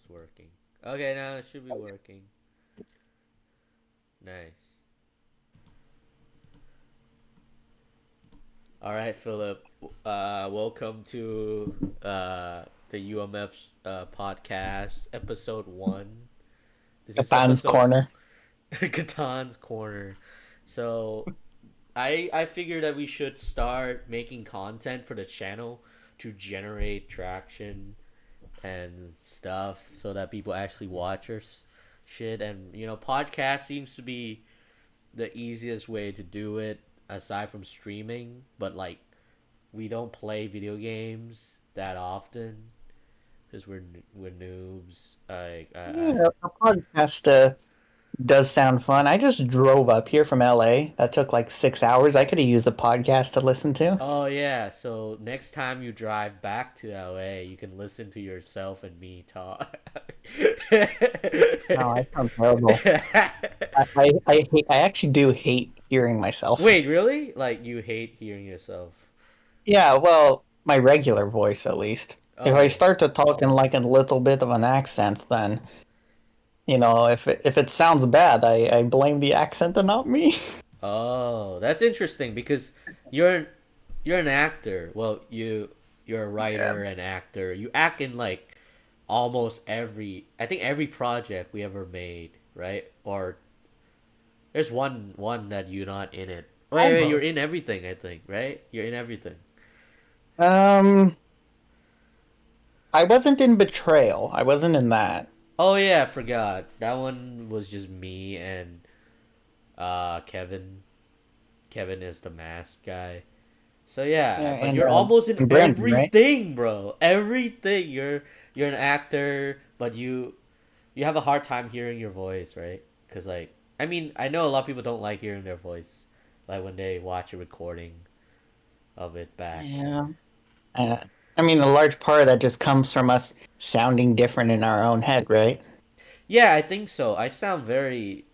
it's working. Okay, now it should be working. Nice. All right, Philip. Welcome to the UMF podcast, episode 1. This is Katan's episode corner. Katan's Corner. So, I figured that we should start making content for the channel to generate traction and stuff so that people actually watch our shit. And, podcast seems to be the easiest way to do it aside from streaming, but like we don't play video games that often because we're noobs. Like Yeah, a podcast does sound fun. I just drove up here from LA. That took like 6 hours. I could have used a podcast to listen to. oh yeah. So next time you drive back to LA, you can listen to yourself and me talk. No, I sound terrible. I actually do hate hearing myself. Wait, really? Like you hate hearing yourself? Yeah, well, my regular voice at least. If I Oh, start to talk in like a little bit of an accent, then if it sounds bad, I blame the accent and not me. oh, that's interesting because you're you're an actor. Well, you're a Yeah. writer and actor. You act in like almost every I think every project we ever made, right? Or there's one that you're not in it. Wait, you're in Almost. everything, I think, right? You're in everything. Um, I wasn't in Betrayal. I wasn't in that. Oh yeah, I forgot. That one was just me and Kevin. Kevin is the mask guy. So Yeah, yeah, but and you're almost in and Brandon, right? everything, bro. Everything. You're an actor, but you have a hard time hearing your voice, right? Cuz like I mean, I know a lot of people don't like hearing their voice like when they watch a recording of it back. Yeah. Uh, I mean, a large part of that just comes from us sounding different in our own head, right? Yeah, I think so. I sound very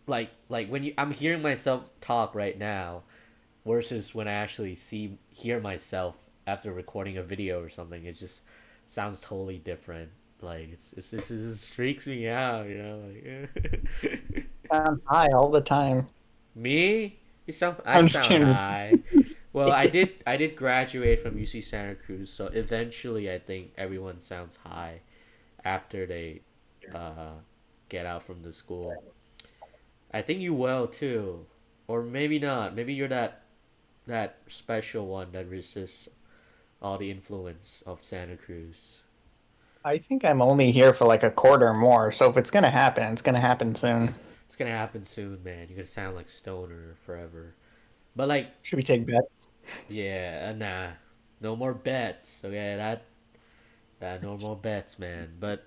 like when you I'm hearing myself talk right now versus when I actually hear myself after recording a video or something. It just sounds totally different. Like it just freaks me out, like Sound high all the time. me. I I'm just sound kidding. high. Well, I did graduate from UC Santa Cruz, so eventually I think everyone sounds high after they uh, get out from the school. I think you will too, or maybe not. Maybe you're that special one that resists all the influence of Santa Cruz. I think I'm only here for like a quarter more, so if it's gonna happen, it's gonna happen soon. It's gonna happen soon, man. You're gonna sound like Stoner forever. But like, Should we take bets? yeah, nah, no more bets. Okay, that no more bets, man. But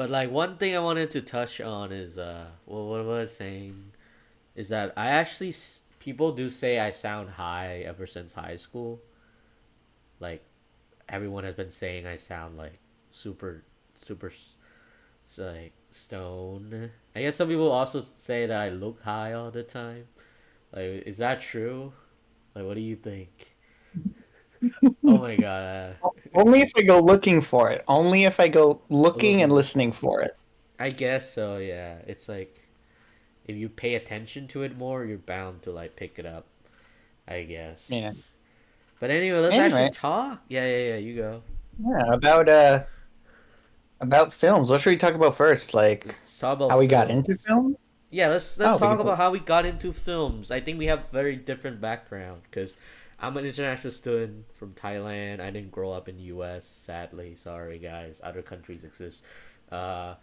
like one thing I wanted to touch on is well, what was I saying is that people do say I sound high ever since high school. Like everyone has been saying I sound like super super like stoned. I guess some people also say that I look high all the time. Like, is that true? Like, what do you think? Oh my god. Only if I go looking for it. Only if I go looking and Looking. listening for it. I guess so. Yeah. It's like if you pay attention to it more, you're bound to like pick it up. I Yeah. guess. But anyway, let's actually Anyway, talk. Yeah. You go. yeah, about films. What should we talk about first? Like Let's talk about how we got into films. films? Yeah, let's Oh, we talk can. about how we got into films. I think we have very different background because I'm an international student from Thailand. I didn't grow up in the U.S. Sadly, sorry guys. Other countries exist. Uh,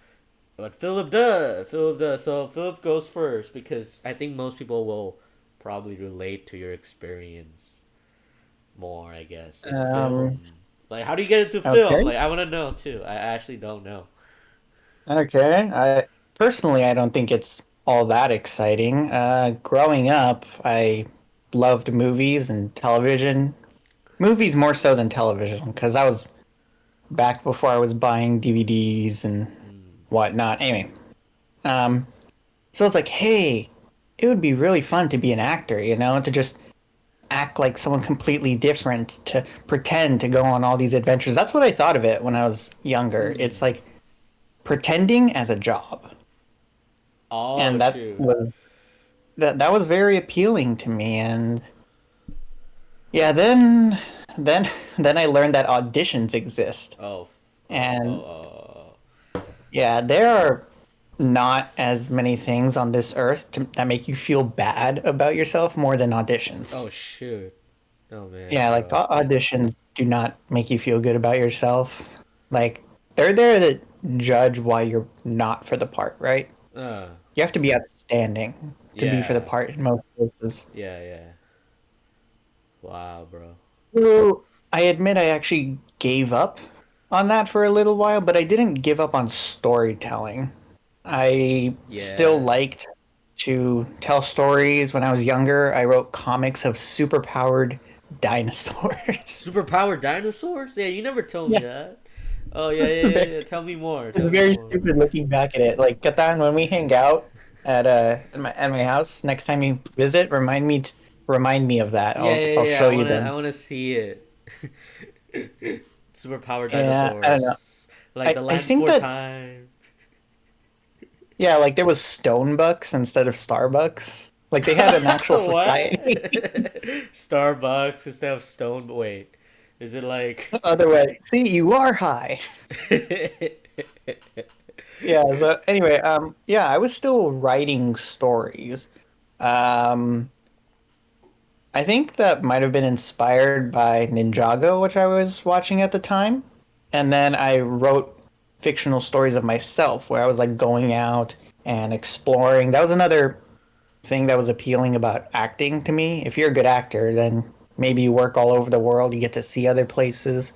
but Philip does. Philip does. So Philip goes first because I think most people will probably relate to your experience more. I guess in Um. film. Like, how do you get into film? Okay. Like, I want to know too. I actually don't know. Okay. I personally, I don't think it's all that exciting. Growing up, I loved movies and television. Movies more so than television, because that was back before I was buying DVDs and Mm. whatnot. Anyway, um, so it's like, hey, it would be really fun to be an actor, to just act like someone completely different, to pretend to go on all these adventures. That's what I thought of it when I was younger. It's Mm. like pretending as a job. Oh And shoot. that was very appealing to me. And yeah, then then I learned that auditions exist. Oh. Oh. And Oh. yeah, there are not as many things on this earth that make you feel bad about yourself more than auditions. Oh shoot. Oh man, Yeah, like bro. auditions do not make you feel good about yourself. Like they're there to judge why you're not for the part, right? Uh. You have to be outstanding to be for the Yeah. part in most cases. Yeah. Yeah. Wow, bro. So I admit I actually gave up on that for a little while, but I didn't give up on storytelling. I still Yeah. liked to tell stories. When I was younger, I wrote comics of superpowered dinosaurs. Superpowered dinosaurs? Yeah, you never told me Yeah, that. Oh yeah, that's yeah, the yeah, very, yeah. Tell me more. it's Tell me very more. stupid looking back at it. Like Katan, when we hang out at my house next time you visit, remind me of that. Yeah, yeah, I'll yeah. show I you wanna, them. I wanna see it. Superpowered Yeah, I don't know. dinosaurs, like the I land think before that time. yeah, like there was Stone Bucks instead of Starbucks. Like they had an actual What? society. Starbucks instead of Stone. Wait, is it like? Otherwise, see, you are high. Yeah. So anyway, yeah, I was still writing stories. Um, I think that might have been inspired by Ninjago, which I was watching at the time. And then I wrote fictional stories of myself where I was like going out and exploring. That was another thing that was appealing about acting to me. If you're a good actor, then maybe you work all over the world, you get to see other places.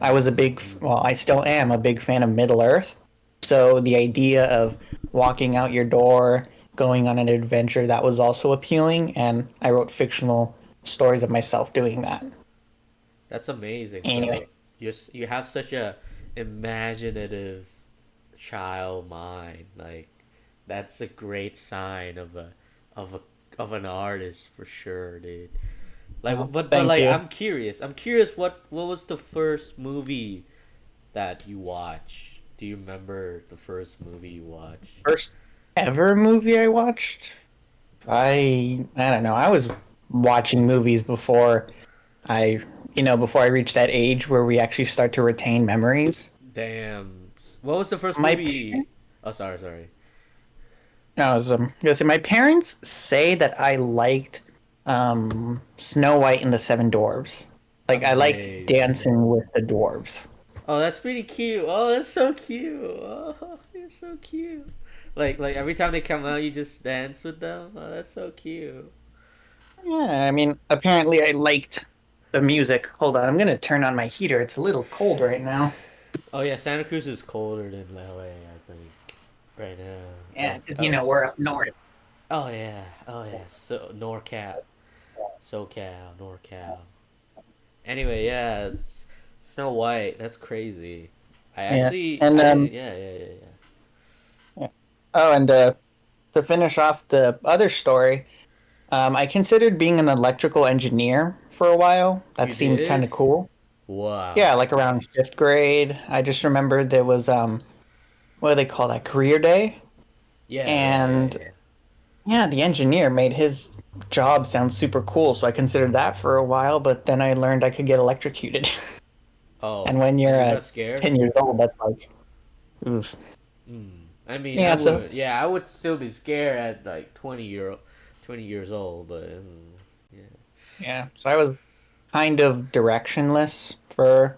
I was a big, well, I still am a big fan of Middle Earth. So the idea of walking out your door, going on an adventure, that was also appealing. And I wrote fictional stories of myself doing that. That's amazing, Anyway, bro. You have such a imaginative child mind. Like that's a great sign of a of an artist for sure, dude. Like, but thank like, you. I'm curious. I'm curious. What was the first movie that you watched? Do you remember the first movie you watched? First ever movie I watched? I don't know. I was watching movies before I, before I reached that age where we actually start to retain memories. Damn. What was the first My movie? Oh, sorry, sorry. I was gonna say my parents say that I liked Snow White and the Seven Dwarves. Like I liked Amazing. dancing with the dwarves. Oh, that's pretty cute. Oh, that's so cute. Oh, you're so cute. Like every time they come out, you just dance with them. Oh, that's so cute. Yeah, I mean, apparently I liked the music. Hold on, I'm gonna turn on my heater. It's a little cold right now. Oh yeah, Santa Cruz is colder than LA, I think, right now. Yeah, But because we're up north. oh yeah, oh yeah. So NorCal, SoCal, NorCal. Anyway, yeah, Snow White. That's crazy. Yeah, and I didn't. Yeah, yeah, yeah, yeah. yeah. Oh, and to finish off the other story, I considered being an electrical engineer for a while. That You seemed kind did? of cool. Wow. Yeah, like around fifth grade. I just remembered there was what do they call that? Career day. Yeah, yeah, yeah, And yeah. yeah, the engineer made his job sound super cool, so I considered that for a while, but then I learned I could get electrocuted. And Oh, when and you're you got scared? 10 years old, that's like, oof. I mean, I Yeah, so would. Yeah, I would still be scared at like 20 years old. But yeah. yeah, so I was kind of directionless for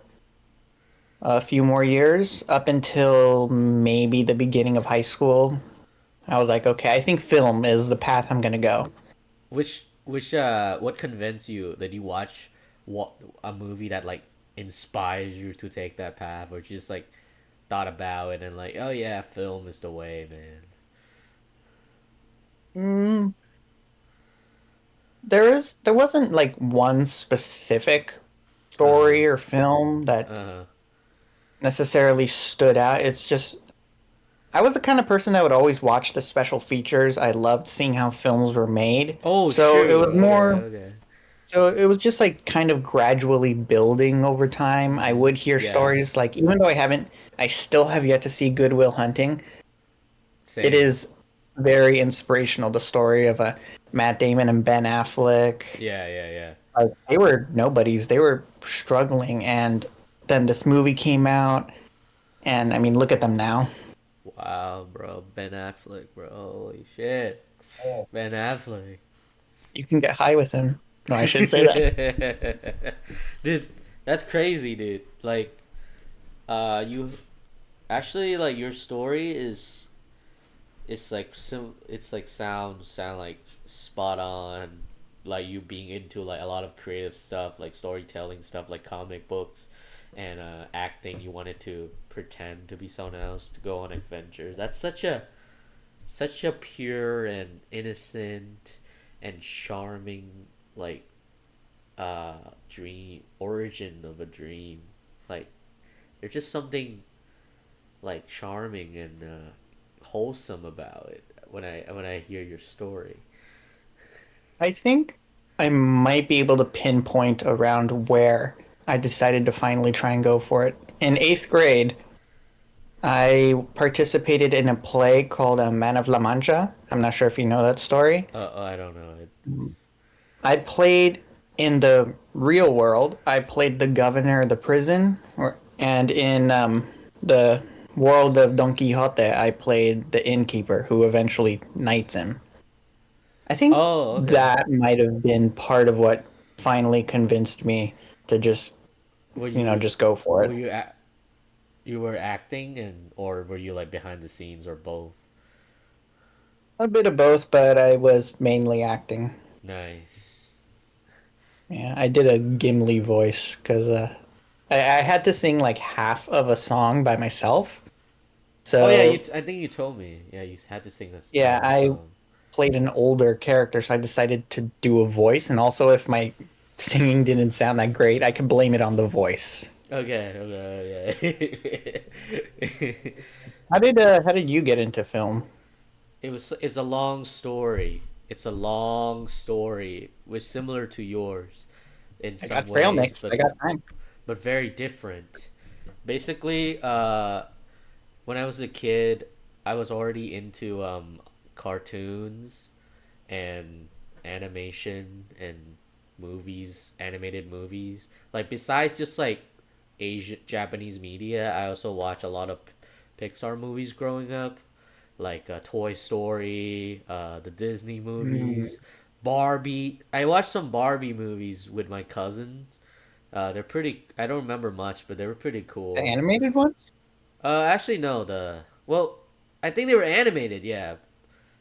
a few more years up until maybe the beginning of high school. I was like, okay, I think film is the path I'm gonna go. What convinced you that you watch what a movie that like inspires you to take that path, or just like thought about it and like, oh yeah, film is the way, man. Mm, there wasn't like one specific Uh huh. story or film that Uh huh. necessarily stood out. It's just I was the kind of person that would always watch the special features. I loved seeing how films were made. Oh So it shoot. was Okay. more Okay. So it was just like kind of gradually building over time. I Mm-hmm. would hear Yeah. stories like, even though I still have yet to see Good Will Hunting. It Same. is very inspirational. The story of Matt Damon and Ben Affleck. Yeah, yeah, yeah. Like, they were nobodies. They were struggling, and then this movie came out, and I mean, look at them now. Wow, bro. Ben Affleck, bro. Holy shit. Oh. Ben Affleck. You can get high with him. No, I shouldn't say that. Dude, that's crazy, dude. Like, you actually like your story is it's like it's like sound like spot on, like you being into like a lot of creative stuff, like storytelling stuff, like comic books and acting. You wanted to pretend to be someone else to go on adventures. That's such a pure and innocent and charming like dream origin of a dream. Like there's just something like charming and wholesome about it when I hear your story. I think I might be able to pinpoint around where I decided to finally try and go for it. In eighth grade, I participated in a play called Man of La Mancha. I'm not sure if you know that story. I don't know it. I played in the real world. I played the governor of the prison, and in the world of Don Quixote, I played the innkeeper who eventually knights him. I think Oh, okay. that might have been part of what finally convinced me to just, Were you just go for were it. you you were acting and or were you like behind the scenes or both? A bit of both, but I was mainly acting. Nice. Yeah, I did a Gimli voice because I had to sing like half of a song by myself. Oh yeah, So I think you told me. Yeah, you had to sing yeah, a I song. played an older character, so I decided to do a voice. And also, if my singing didn't sound that great, I could blame it on the voice. Okay, okay. How did you get into film? It's a long story. It's a long story, which similar to yours in I some got trail ways, mix. I got time. but very different. Basically, when I was a kid, I was already into cartoons and animation and movies, animated movies. Like besides just like Asian Japanese media, I also watch a lot of Pixar movies growing up, like Toy Story, the Disney Mm, movies, Barbie. I watched some Barbie movies with my cousins. They're pretty. I don't remember much, but they were pretty the cool. animated ones? Actually, no. I think they were animated. Yeah,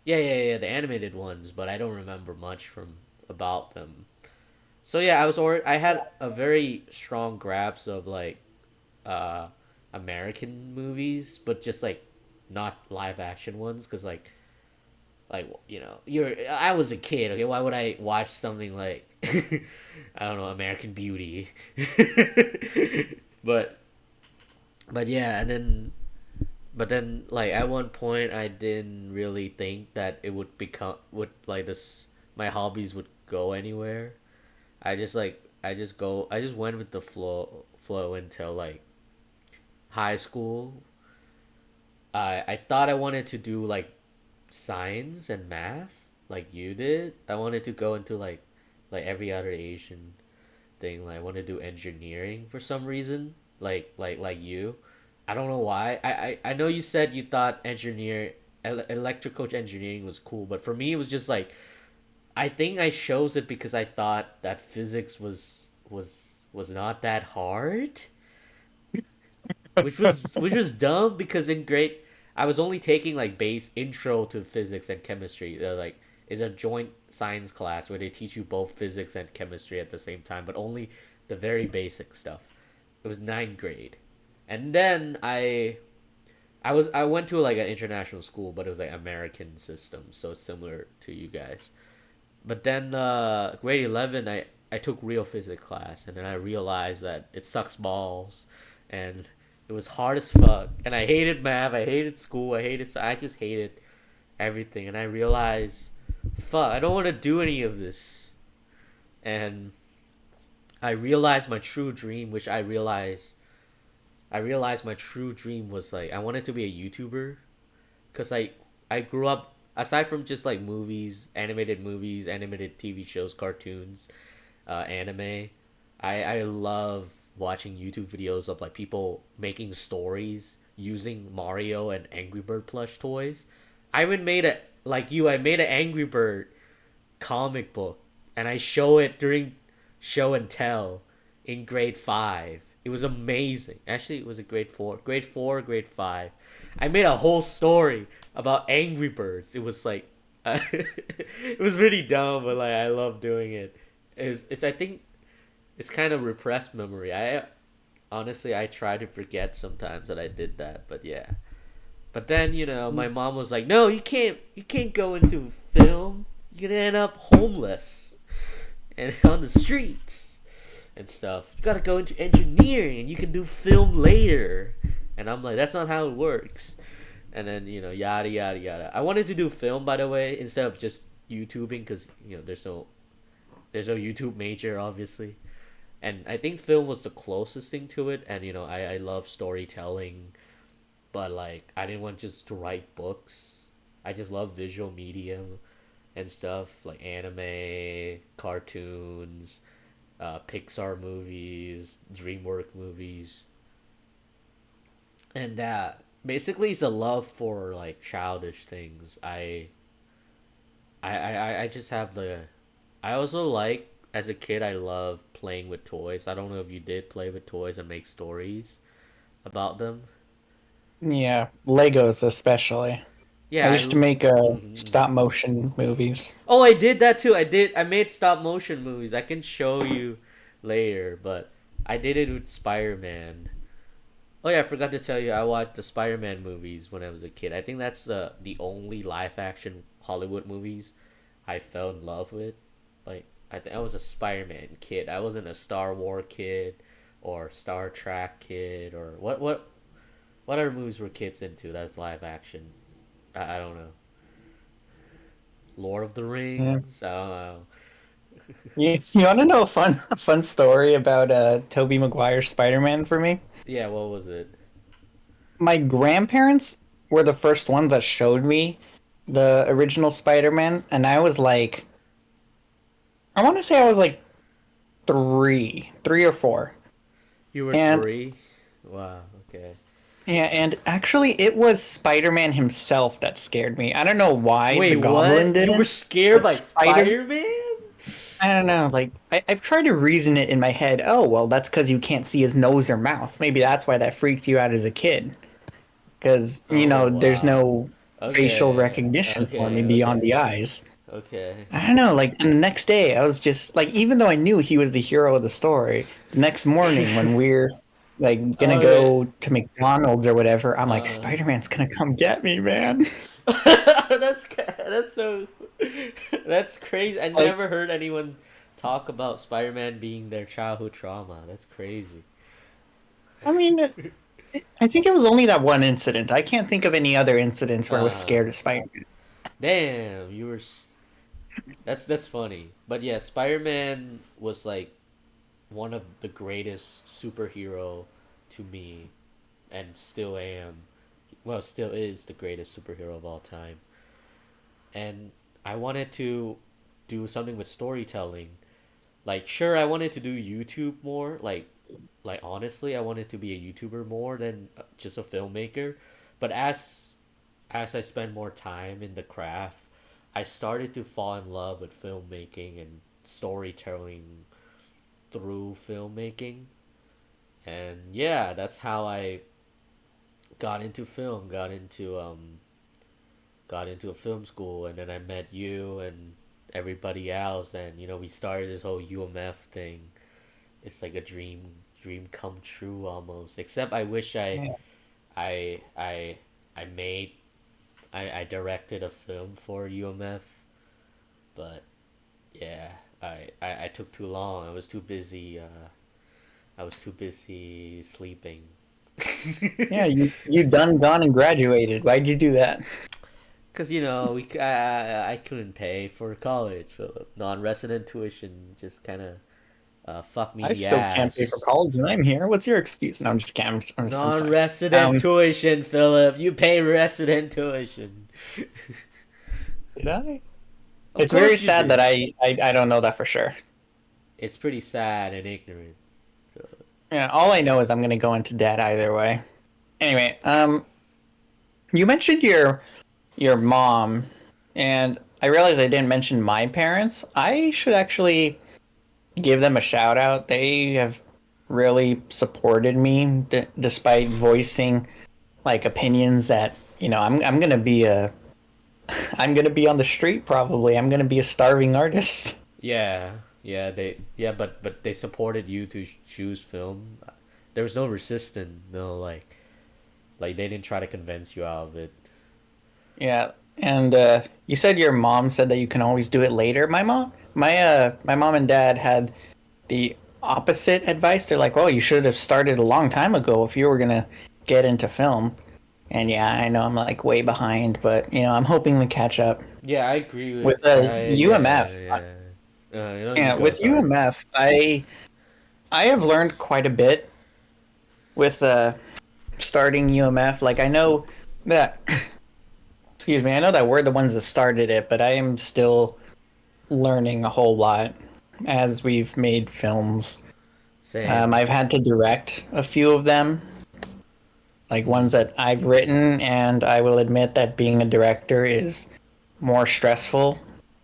yeah. The animated ones, but I don't remember much from about them. So yeah, I had a very strong grasp of like uh American movies, but just like not live action ones, because you're I was a kid. Okay, why would I watch something like I don't know, American Beauty? but but yeah, but then like at one point I didn't really think that it would like this my hobbies would go anywhere. I just went with the flow until like high school. I thought I wanted to do like science and math like you did. I wanted to go into like every other Asian thing. Like I want to do engineering for some reason. Like you. I don't know why. I know you said you thought electrical engineering was cool, but for me it was just like I think I chose it because I thought that physics was not that hard, which was dumb because in grade I was only taking like base intro to physics and chemistry. Like is a joint science class where they teach you both physics and chemistry at the same time, but only the very basic stuff. It was ninth grade, and then I went to like an international school, but it was like American system, so it's similar to you guys. But then grade 11, I took real physics class, and then I realized that it sucks balls, and it was hard as fuck. And I hated math, I hated school, I just hated everything. And I realized, fuck, I don't want to do any of this. And I realized my true dream, which I realized my true dream was like I wanted to be a YouTuber because I grew up aside from just like movies, animated TV shows, cartoons, anime. I love watching YouTube videos of like people making stories using Mario and Angry Bird plush toys. I even made a like you. I made an Angry Bird comic book, and I show it during show and tell in grade 5. It was amazing. Actually, it was a grade 5. I made a whole story about Angry Birds. It was like, it was really dumb, but like I love doing it. It's I think it's kind of repressed memory. I honestly I try to forget sometimes that I did that, but yeah. But then my mom was like, "No, you can't go into film. You're gonna end up homeless and on the streets and stuff. You gotta go into engineering, and you can do film later." And I'm like, "That's not how it works." And then yada yada yada. I wanted to do film, by the way, instead of just YouTubing, because there's no YouTube major, obviously. And I think film was the closest thing to it. And I love storytelling, but like I didn't want just to write books. I just love visual medium and stuff like anime, cartoons, Pixar movies, DreamWorks movies, and that basically is a love for like childish things. I just have the. I also like as a kid I love playing with toys. I don't know if you did play with toys and make stories about them. Yeah, Legos especially. I Yeah, used to make stop motion movies. oh, I did that too. I made stop motion movies. I can show you later, but I did it with Spider Man. Oh yeah, I forgot to tell you. I watched the Spider Man movies when I was a kid. I think that's the only live action Hollywood movies I fell in love with. Like I was a Spider Man kid. I wasn't a Star Wars kid or Star Trek kid or what other movies were kids into that's live action. I don't know. Lord of the Yeah. Rings. I don't know. You want to know a fun story about Tobey Maguire's Spider-Man for me? Yeah, what was it? My grandparents were the first ones that showed me the original Spider-Man, and I was like, I want to say I was like three or four. You were And 3? Wow, okay. yeah, and actually it was Spider-Man himself that scared me. I don't know why the Wait, Goblin what? You were didn't, scared but by Spider Man? I don't know, like I've tried to reason it in my head. Oh, well, that's because you can't see his nose or mouth. Maybe that's why that freaked you out as a kid. Because, Oh, there's wow. no facial Okay, recognition for me okay, beyond okay, the eyes. okay. I don't know, like, and the next day, I was just like, even though I knew he was the hero of the story, the next morning when we're like gonna Okay. go to McDonald's or whatever, I'm like, Uh, Spider-Man's gonna come get me, man. that's so. That's crazy. I Like, never heard anyone talk about Spider Man being their childhood trauma. That's crazy. I mean, I think it was only that one incident. I can't think of any other incidents where I was Uh, scared of Spider-Man. damn, that's funny. But yeah, Spider Man was like one of the greatest superhero to me, and still am. Well, still is the greatest superhero of all time. And I wanted to do something with storytelling. Like, sure, I wanted to do YouTube more. Like honestly, I wanted to be a YouTuber more than just a filmmaker. But as I spend more time in the craft, I started to fall in love with filmmaking and storytelling through filmmaking. And yeah, that's how I got into film, got into a film school, and then I met you and everybody else, and we started this whole UMF thing. It's like a dream come true almost. Except I wish Yeah. I I I made I directed a film for UMF, but yeah, I took too long. I was too busy. I was too busy sleeping. Yeah, you done gone and graduated. Why'd you do that? Cause I couldn't pay for college, Philip. Non-resident tuition just kind of fuck me I the still can't pay for ass. college, and I'm here. What's your excuse? No, I'm just kidding. I'm sorry. Non-resident Um, tuition, Philip. You pay resident tuition. did I? Of It's very course you sad that did. I don't know that for sure. It's pretty sad and ignorant. Yeah, all I know is I'm gonna go into debt either way. Anyway, you mentioned your mom, and I realized I didn't mention my parents. I should actually give them a shout out. They have really supported me despite voicing like opinions that I'm gonna be a I'm gonna be on the street probably. I'm gonna be a starving artist. Yeah, but they supported you to choose film. There was no resistance, no like they didn't try to convince you out of it. Yeah, and you said your mom said that you can always do it later. My mom and dad had the opposite advice. They're like, "Oh, you should have started a long time ago if you were gonna get into film." And yeah, I know I'm like way behind, but I'm hoping to catch up. Yeah, I agree with. With Yeah, UMF, yeah. You yeah, go. with Sorry. UMF, I have learned quite a bit with starting UMF. Like I know that, excuse me, I know that we're the ones that started it, but I am still learning a whole lot as we've made films. Same. I've had to direct a few of them, like ones Mm, that I've written, and I will admit that being a director is more stressful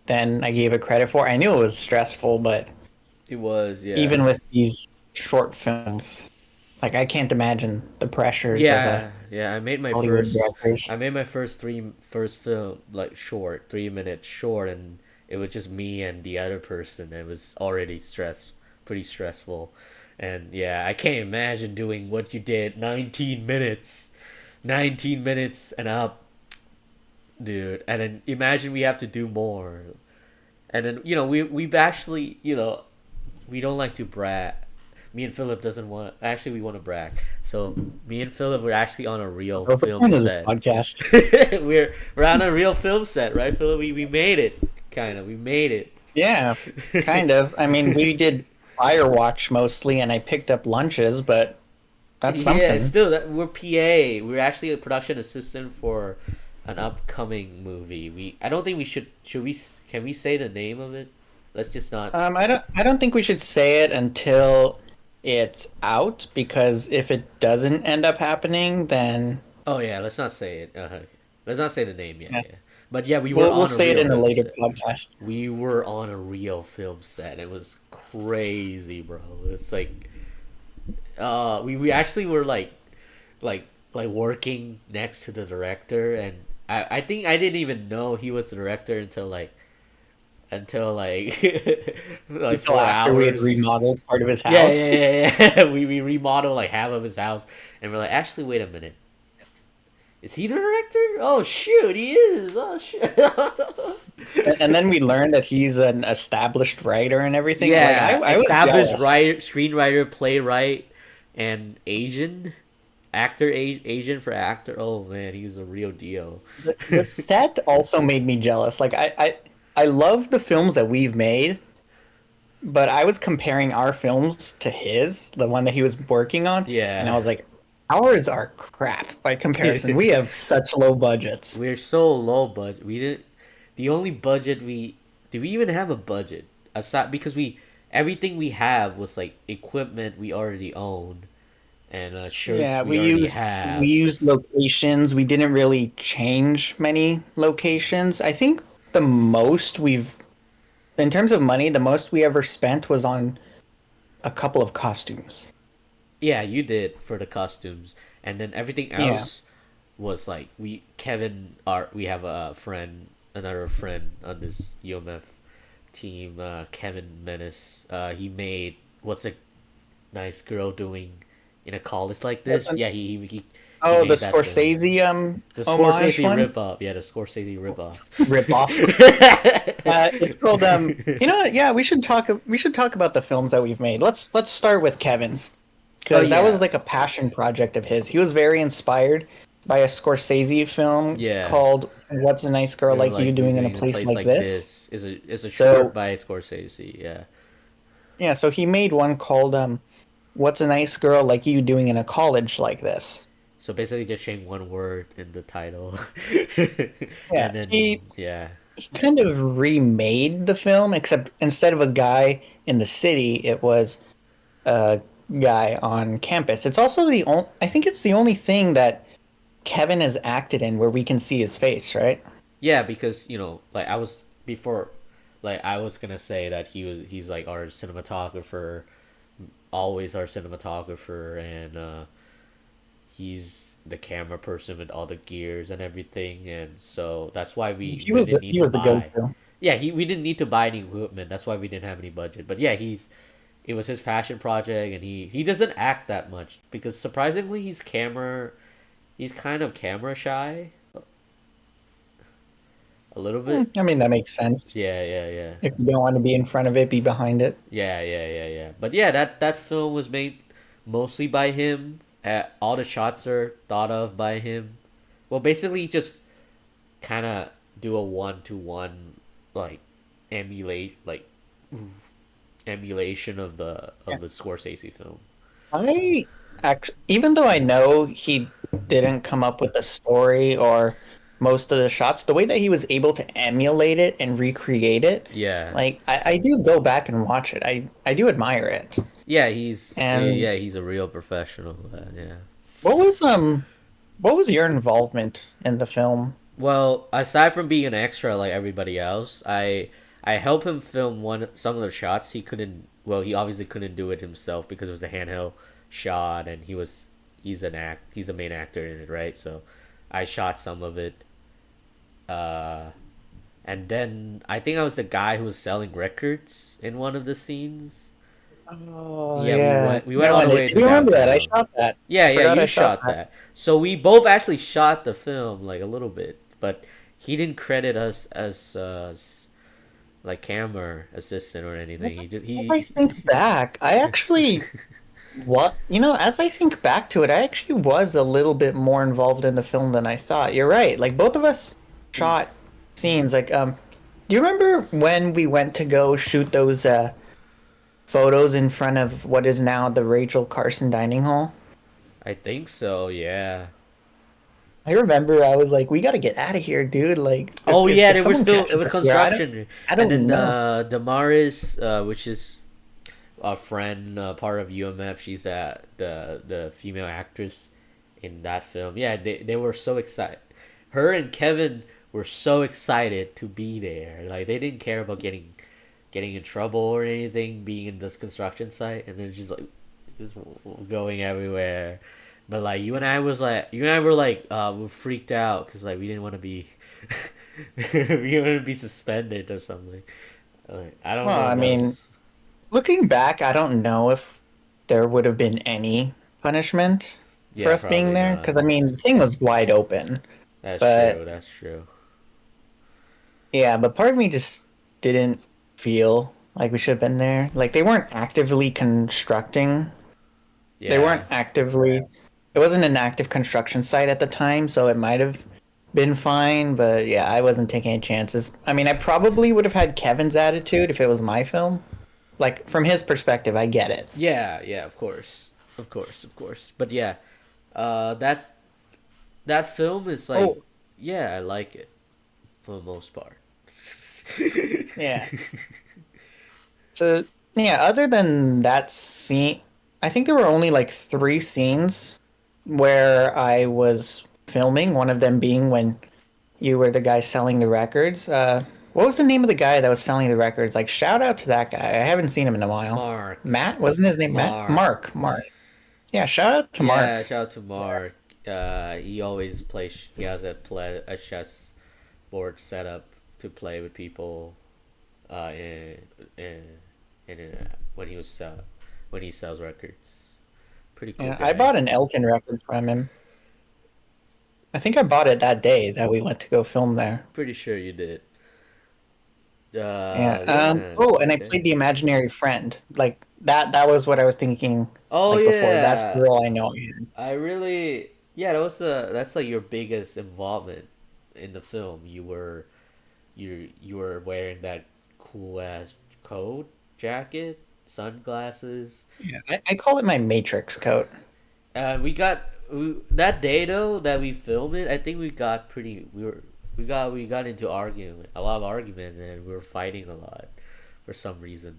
than I gave it credit for. I knew it was stressful, but it was, yeah. even with these short films, like I can't imagine the pressures of a Yeah. Hollywood directors. I made my first film like short, 3 minutes short, and it was just me and the other person. It was already pretty stressful, and yeah, I can't imagine doing what you did, 19 minutes and up, dude. And then imagine we have to do more, and then we've actually we don't like to brag. Me and Philip doesn't want. Actually, we want to brag. So me and Philip were actually on a real What's the film point of this set. podcast? We're on a real film set, right, Philip? We made it. Kind of. We made it. Yeah, kind of. I mean, we did Firewatch mostly, and I picked up lunches, but that's Yeah. something. Still, we're PA. We're actually a production assistant for an upcoming movie. I don't think we should. Should we? Can we say the name of it? Let's just not. I don't think we should say it until it's out because if it doesn't end up happening, then Oh yeah. Let's not say it. Let's not say the name yet. yeah, Yeah. But yeah, we were we'll on a say it real in a film later set. podcast. We were on a real film set. It was crazy, bro. It's like we actually were like working next to the director, and I think I didn't even know he was the director until like Until four after we had hours. remodeled part of his Yeah, house. we remodeled like half of his house, and we're like, actually, wait a minute. Is he the director? Oh shoot, he is. Oh shit. And then we learned that he's an established writer and everything. Like Yeah, I was established jealous. writer, screenwriter, playwright, and agent, agent for actor. Oh man, he's a real deal. The set also made me jealous. Like I love the films that we've made, but I was comparing our films to his, the one that he was working on, and I Yeah, was like, ours are crap by comparison. We have such low budgets. we're so low budget. We didn't. The only budget we do we even have a budget aside because we everything we have was like equipment we already own and Yeah, shirts we already we have. used locations. We didn't really change many locations. I think the most we've in terms of money, the most we ever spent was on a couple of costumes. Yeah, you did for the costumes, and then everything Yeah. else was like we have a friend, another friend on this UMF team, Kevin Menace. He made what's a nice girl doing in a college like That's this. Yeah, he oh, the made that film. Scorsese The homage Scorsese one. rip off. Yeah, the Scorsese rip off. Rip off. It's called you know what? Yeah, we should talk about the films that we've made. Let's start with Kevin's Oh because that was yeah, like a passion project of his. He was very inspired by a Scorsese film yeah. called "What's a Nice Girl It was Like You like you Doing in a doing in a Place place Like like This." this is a short So by Scorsese. Yeah. Yeah, so he made one called "What's a Nice Girl Like You Doing in a College Like This?" So basically, just change one word in the title, Yeah, and then yeah, he kind of remade the film, except instead of a guy in the city, it was a guy on campus. It's also the only, I think it's the only thing that Kevin has acted in where we can see his face, right? yeah, because like I was before, like I was gonna say that he's like our cinematographer, always our cinematographer, and he's the camera person with all the gears and everything, and so that's why we didn't need He to was the buy. go-to. Yeah, we didn't need to buy any equipment. That's why we didn't have any budget. But yeah, it was his passion project, and he doesn't act that much because surprisingly he's kind of camera shy a little bit. I mean, that makes sense. Yeah, yeah, yeah. If you don't want to be in front of it, be behind it. Yeah, yeah, yeah, yeah. But yeah, that film was made mostly by him. All the shots are thought of by him. Well, basically, just kind of do a 1-to-1 like emulate like emulation Yeah. of the Scorsese film. I actually, even though I know he didn't come up with the story or most of the shots, the way that he was able to emulate it and recreate it, Yeah, like I do go back and watch it. I do admire it. yeah, And he's a real professional. Yeah. what was what was your involvement in the film? Well, aside from being an extra like everybody else, I helped him film one some of the shots. He couldn't. Well, he obviously couldn't do it himself because it was a handheld shot, and he's a main actor in it, right? So, I shot some of it. Uh, and then I think I was the guy who was selling records in one of the scenes. Oh Yeah, yeah. we went No, all the and way it, to you remember that? I downtown. shot that. Yeah, I yeah, forgot you I shot shot that. that. So we both actually shot the film like a little bit, but he didn't credit us as like camera assistant or anything. He just As I think back, I actually as I think back to it, I actually was a little bit more involved in the film than I thought. You're right. Like both of us shot scenes. Like, do you remember when we went to go shoot those photos in front of what is now the Rachel Carson dining hall? I think so. Yeah. I remember I was like, we got to get out of here, dude. Like, Oh yeah, if they were someone still it catches was us here, construction, I and then don't know. Damaris, which is a friend, part of UMF. She's the female actress in that film. Yeah, they were so excited. Her and Kevin were so excited to be there. Like they didn't care about getting in trouble or anything, being in this construction site, and then just like just going everywhere. But like you and I were like we freaked out because like we didn't want to be we didn't want to be suspended or something. Like, I don't Well, know if I that mean, was. looking back, I don't know if there would have been any punishment for Yeah, us being probably there not. because I mean the thing was wide open. That's true. But That's true. yeah, but part of me just didn't feel like we should have been there. Like they weren't actively constructing. They weren't Yeah. actively. It wasn't an active construction site at the time, so it might have been fine. But yeah, I wasn't taking any chances. I mean, I probably would have had Kevin's attitude if it was my film. Like from his perspective, I get it. Yeah. Yeah. Of course. Of course. Of course. But yeah, that film is Oh, like, yeah, I like it for the most part. yeah. So yeah, other than that scene, I think there were only like three scenes where I was filming. One of them being when you were the guy selling the records. What was the name of the guy that was selling the records? Like, shout out to that guy. I haven't seen him in a while. Mark. Matt, wasn't his name Matt? Mark. Mark. Mark. Yeah, shout out to Yeah, Mark. shout out to Mark. He always plays. He has a chess board set up to play with people. In in, when he sells records. Pretty cool Yeah, I guy. bought an Elton record from him. I think I bought it that day that we went to go film there. Pretty sure you did. Yeah. Yeah. Oh, and I Okay. played the imaginary friend. Like that was what I was thinking Oh like before. That's the yeah. role I know I had. I really yeah. That's like your biggest involvement in the film. You were wearing that cool ass coat jacket sunglasses. Yeah, I call it my Matrix coat. That day though that we filmed it. I think we got pretty. We got into argument, a lot of argument, and we were fighting a lot for some reason.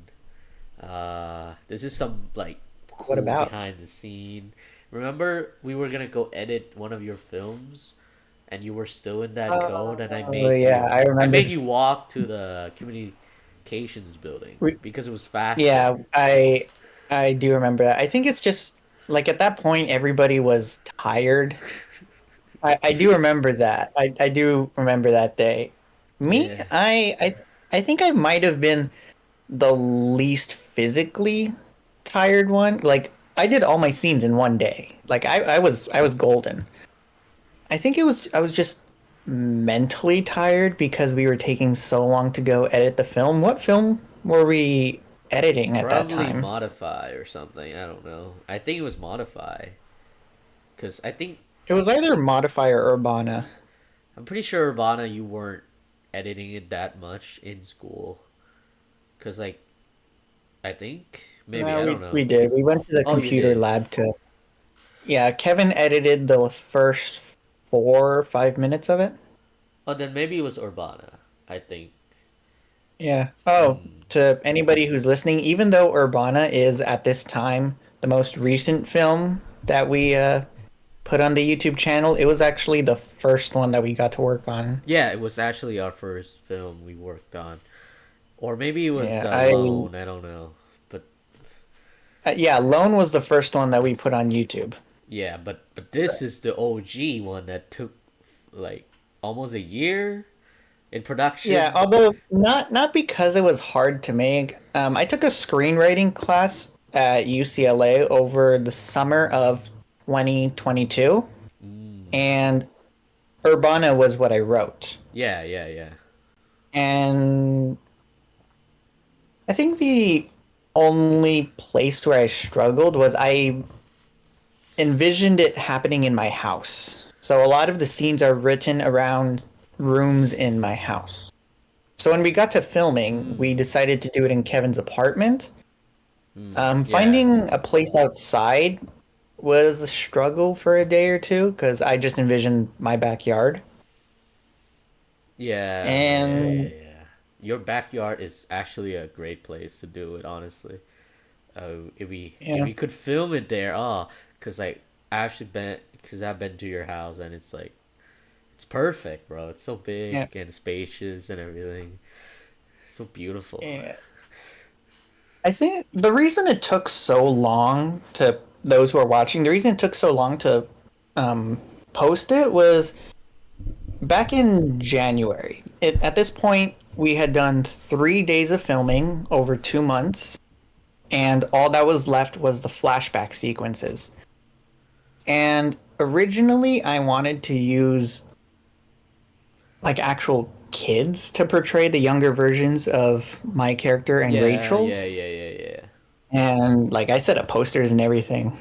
This is some like What cool about? behind the scene. Remember, we were gonna go edit one of your films, and you were still in that code, and Oh yeah, I I remember. made you walk to the communications building We, because it was yeah, faster. I do remember that. I think it's just like at that point everybody was tired. I do remember that. I do remember that day. Me, Yeah, I think I might have been the least physically tired one. Like I did all my scenes in one day. Like I was golden. I think I was just mentally tired because we were taking so long to go edit the film. What film were we editing at that probably time? modify or something. I don't know. I think it was modify because It was either Modify or Urbana. I'm pretty sure Urbana you weren't editing it that much in school because I think maybe No, I don't know. we did. We went to the Oh, you computer did. lab to. Yeah, Kevin edited the first 4 or 5 minutes of it. Oh, then maybe it was Urbana. I think. Yeah. Oh, Mm. to anybody who's listening, even though Urbana is at this time the most recent film that we put on the YouTube channel, it was actually the first one that we got to work on. Yeah, it was actually our first film we worked on, or maybe it was Yeah, Lone. I don't know, but yeah, Lone was the first one that we put on YouTube. yeah, but this is the OG one that took like almost a year in Yeah, production. although not because it was hard to make. I took a screenwriting class at UCLA over the summer of 2022, Mm. and Urbana was what I wrote. Yeah, yeah, yeah. And I think the only place where I struggled was I envisioned it happening in my house. So a lot of the scenes are written around rooms in my house. So when we got to filming, we Mm. decided to do it in Kevin's apartment. Yeah, Finding a place outside was a struggle for a day or two because I just envisioned my backyard. yeah, yeah, yeah, And yeah. Your backyard is actually a great place to do it, honestly. If yeah, we could film it there, cause like I've been to your house and it's like it's perfect, bro. It's so yeah, big and spacious and everything. So beautiful. yeah. I think the reason it took so long to those who are watching, the reason it took so long to um, post it was back in January. At this point, we had done 3 days of filming over 2 months, and all that was left was the flashback sequences. And originally, I wanted to use like actual kids to portray the younger versions of my character and Yeah, yeah, Rachel's. yeah, yeah, yeah. And like I set up posters and everything.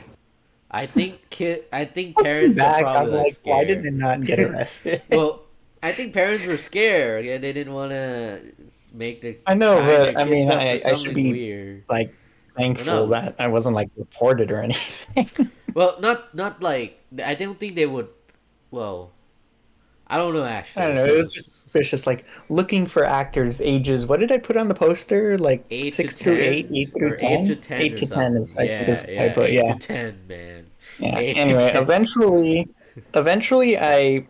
I think Looking parents are back, probably I'm like like, why did scared. I not get arrested? Well, I think parents were scared. Yeah, they didn't want to make their I know, sign their but I kids mean, up for I should something be weird. like Well, thankful no, that I wasn't like reported or anything. well, not like I don't think they would. Well, I don't know I don't actually, know. It was because just suspicious. Like looking for actors ages. What did I put on the poster? Like 6 through 8, 8 through eight to 10, ten eight or to 10 something. is I think is Yeah, what I yeah, put. eight Yeah, to ten, man. yeah. Eight to Anyway, ten. eventually, I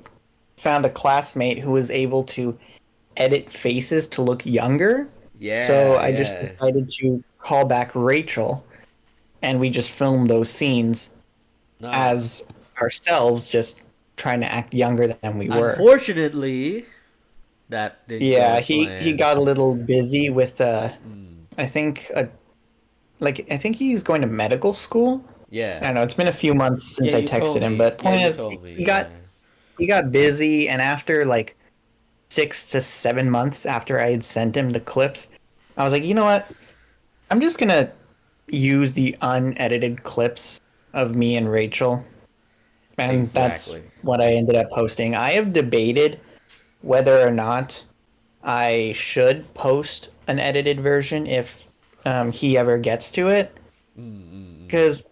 found a classmate who was able to edit faces to look younger. So Yeah, I just yeah. decided to call back Rachel, and we just filmed those scenes Nice. as ourselves, just trying to act younger than we were. Unfortunately, that didn't go Yeah, as he planned. got a little busy with Mm. I think I think he's going to medical school. I Yeah. don't know. It's been a few months Yeah, since I you told texted him, me. but Yeah, point you is, told me. Yeah. he got busy, and after like 6 to 7 months after I had sent him the clips, I was like, you know what? I'm just gonna use the unedited clips of me and Rachel, and that's Exactly. what I ended up posting. I have debated whether or not I should post an edited version if he ever gets to it. Mm-mm-mm. Because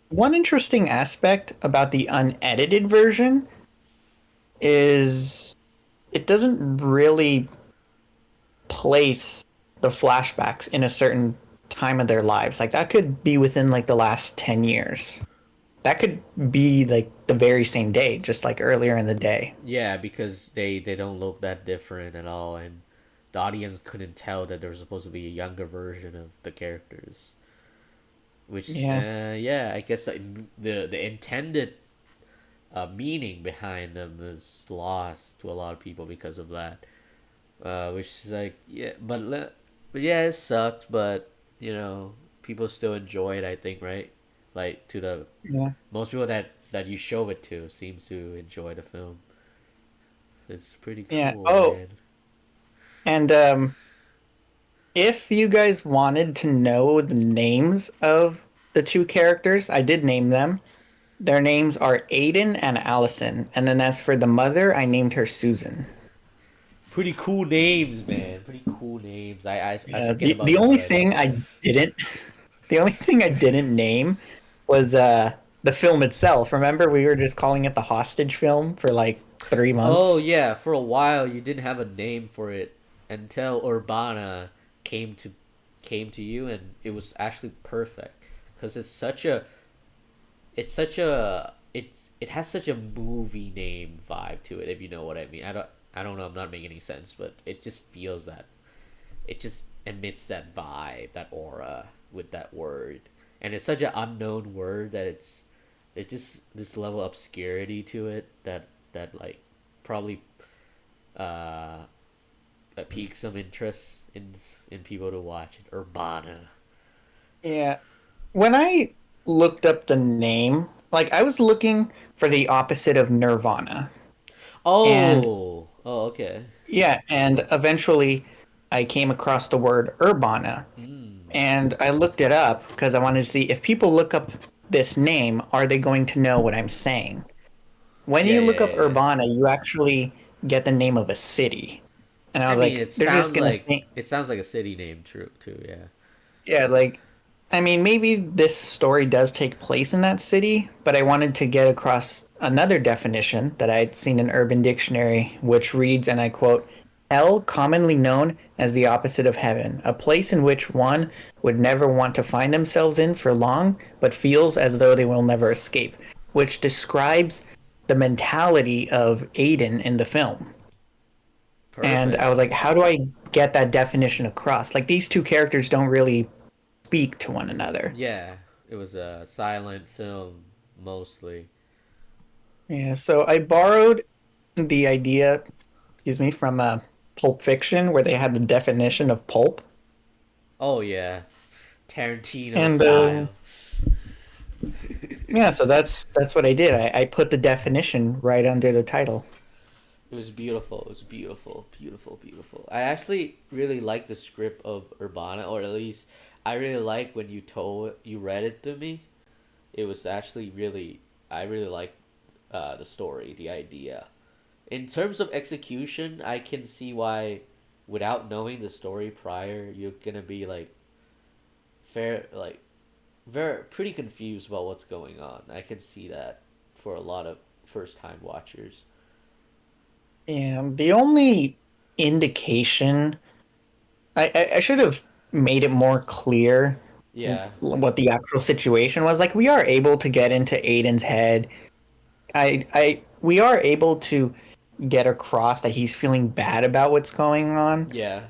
one interesting aspect about the unedited version is it doesn't really place the flashbacks in a certain time of their lives. Like that could be within like the last 10 years. That could be like the very same day, just like earlier in the day. Yeah, because they don't look that different at all, and the audience couldn't tell that there was supposed to be a younger version of the characters. Which, Yeah. yeah, I guess the intended meaning behind them is lost to a lot of people because of that. Which is like, yeah, but yeah, it sucked, but you know, people still enjoy it. I think, right? Like to the Yeah. most people that you show it to seems to enjoy the film. It's pretty Yeah. cool, Oh, man. and if you guys wanted to know the names of the two characters, I did name them. Their names are Aiden and Allison. And then as for the mother, I named her Susan. Pretty cool names, man. Pretty cool names. I Yeah, forget about the the only mother. thing I didn't the only thing I didn't name was the film itself. Remember we were just calling it the hostage film for like 3 Oh months? yeah, for a while you didn't have a name for it until Urbana came to came to you, and it was actually perfect because it has such a movie name vibe to it, if you know what I mean. I don't know, I'm not making any sense, but it just feels that it just emits that vibe, that aura with that word. And it's such an unknown word that it just this level of obscurity to it that like probably uh piques some interest in people to watch it. Urbana. Yeah. When I looked up the name, like I was looking for the opposite of Nirvana. And Oh, okay. yeah, and eventually I came across the word Urbana. Mm. And I looked it up because I wanted to see if people look up this name, are they going to know what I'm saying? When Yeah, you yeah, look up yeah, yeah. Urbana, you actually get the name of a city. And I I was mean, like, they're just gonna think, it sounds like a city name, true too. Yeah. yeah, like, I mean, maybe this story does take place in that city, but I wanted to get across another definition that I'd seen in Urban Dictionary, which reads, and I quote, hell, commonly known as the opposite of heaven, a place in which one would never want to find themselves in for long, but feels as though they will never escape, which describes the mentality of Aiden in the film. And I Perfect. was like, how do I get that definition across? Like, these two characters don't really speak to one another. Yeah, it was a silent film mostly. Yeah, so I borrowed the idea, excuse me, from Pulp Fiction, where they had the definition of pulp. Oh yeah, Tarantino And style. yeah, so that's what I did. I put the definition right under the title. It was beautiful. It was beautiful. I actually really like the script of Urbana, or at least I really like when you read it to me. It was actually really I really liked the story, the idea. In terms of execution, I can see why, without knowing the story prior, you're gonna be like fair like very pretty confused about what's going on. I can see that for a lot of first time watchers. Yeah, the only indication I should have made it more clear Yeah, what the actual situation was. Like we are able to get into Aiden's head. I we are able to get across that he's feeling bad about what's going on. yeah,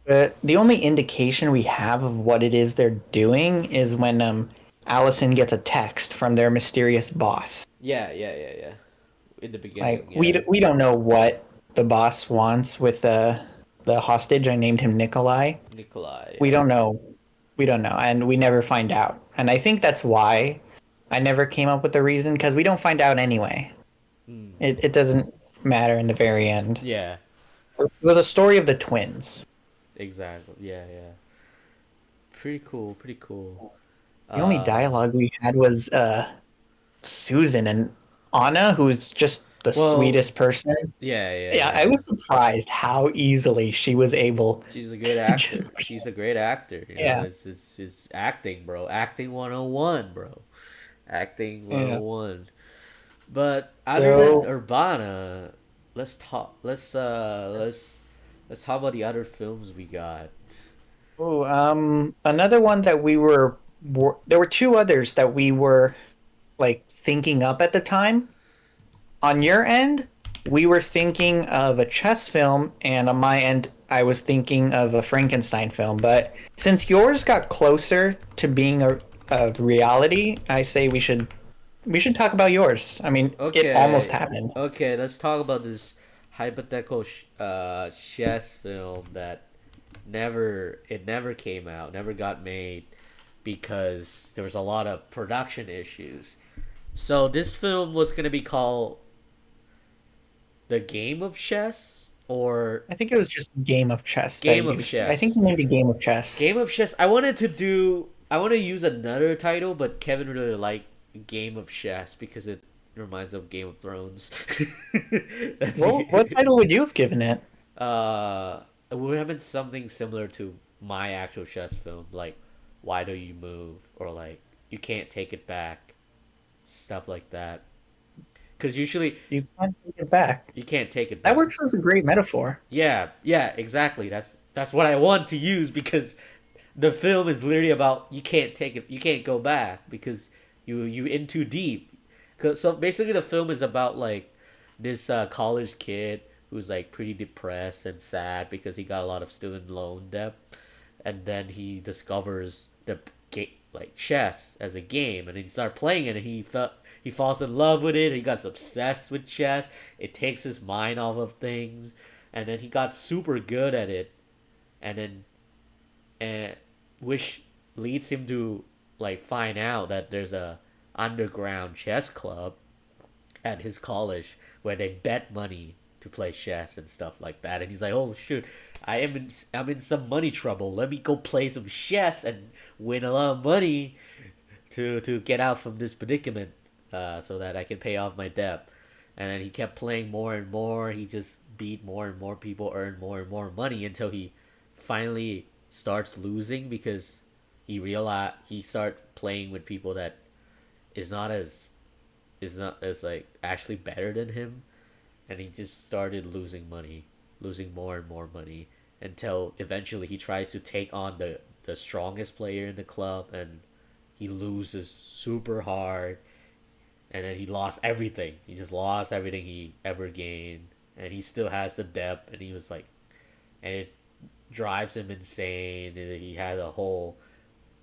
But the only indication we have of what it is they're doing is when Allison gets a text from their mysterious boss. yeah. In the Like beginning, yeah. we don't know what the boss wants with the hostage. I named him Nikolai. Nikolai, We yeah. don't know. We don't know, and we never find out. And I think that's why I never came up with the reason because we don't find out anyway. Mm. It doesn't matter in the very end. Yeah, It was a story of the twins. exactly. Yeah, yeah. Pretty cool, pretty cool. The only Uh, dialogue we had was Susan and Anna, who's just the Well, sweetest person. yeah, yeah, Yeah, I yeah. was surprised how easily she was able She's a good to actor. just, She's a great actor. You know, yeah, it's acting, bro. Acting 101, bro. Acting yeah. 101. But other than So, Urbana, let's talk. Let's talk about the other films we got. oh, another one that there were two others that we were like thinking up at the time. On your end, we were thinking of a chess film, and on my end, I was thinking of a Frankenstein film. But since yours got closer to being a reality, I say we should talk about yours. I mean, it almost Okay, happened. okay. Let's talk about this hypothetical chess film that never came out, never got made because there was a lot of production issues. So this film was gonna be called The Game of Chess or I think it was just Game of Chess that Game of you. I think Chess. you named it Game of Chess. Game of Chess. I wanted to do. I want to use another title, but Kevin really liked Game of Chess because it reminds of Game of Thrones. That's Well, what title would you have given it? it would have been something similar to my actual chess film, like Why Do You Move or like You Can't Take It Back, stuff like that. Because usually You can't take it back. you can't take it That back. works as a great metaphor. Yeah, yeah, exactly. That's what I want to use because the film is literally about you can't take it, you can't go back because you in too deep. So basically, the film is about like this college kid who's like pretty depressed and sad because he got a lot of student loan debt, and then he discovers the like chess as a game, and he started playing it, and he falls in love with it. He got obsessed with chess. It takes his mind off of things, and then he got super good at it, and then and which leads him to like find out that there's a underground chess club at his college where they bet money to play chess and stuff like that. And he's like, "Oh shoot, I'm in some money trouble. Let me go play some chess and win a lot of money to get out from this predicament, so that I can pay off my debt." And then he kept playing more and more. He just beat more and more people, earned more and more money until he finally starts losing because he start playing with people that is not as is not as like actually better than him, and he just started losing money, losing more and more money until eventually he tries to take on the strongest player in the club, and he loses super hard, and then he lost everything. He just lost everything he ever gained, and he still has the debt, and he was like, and it drives him insane. And he had a whole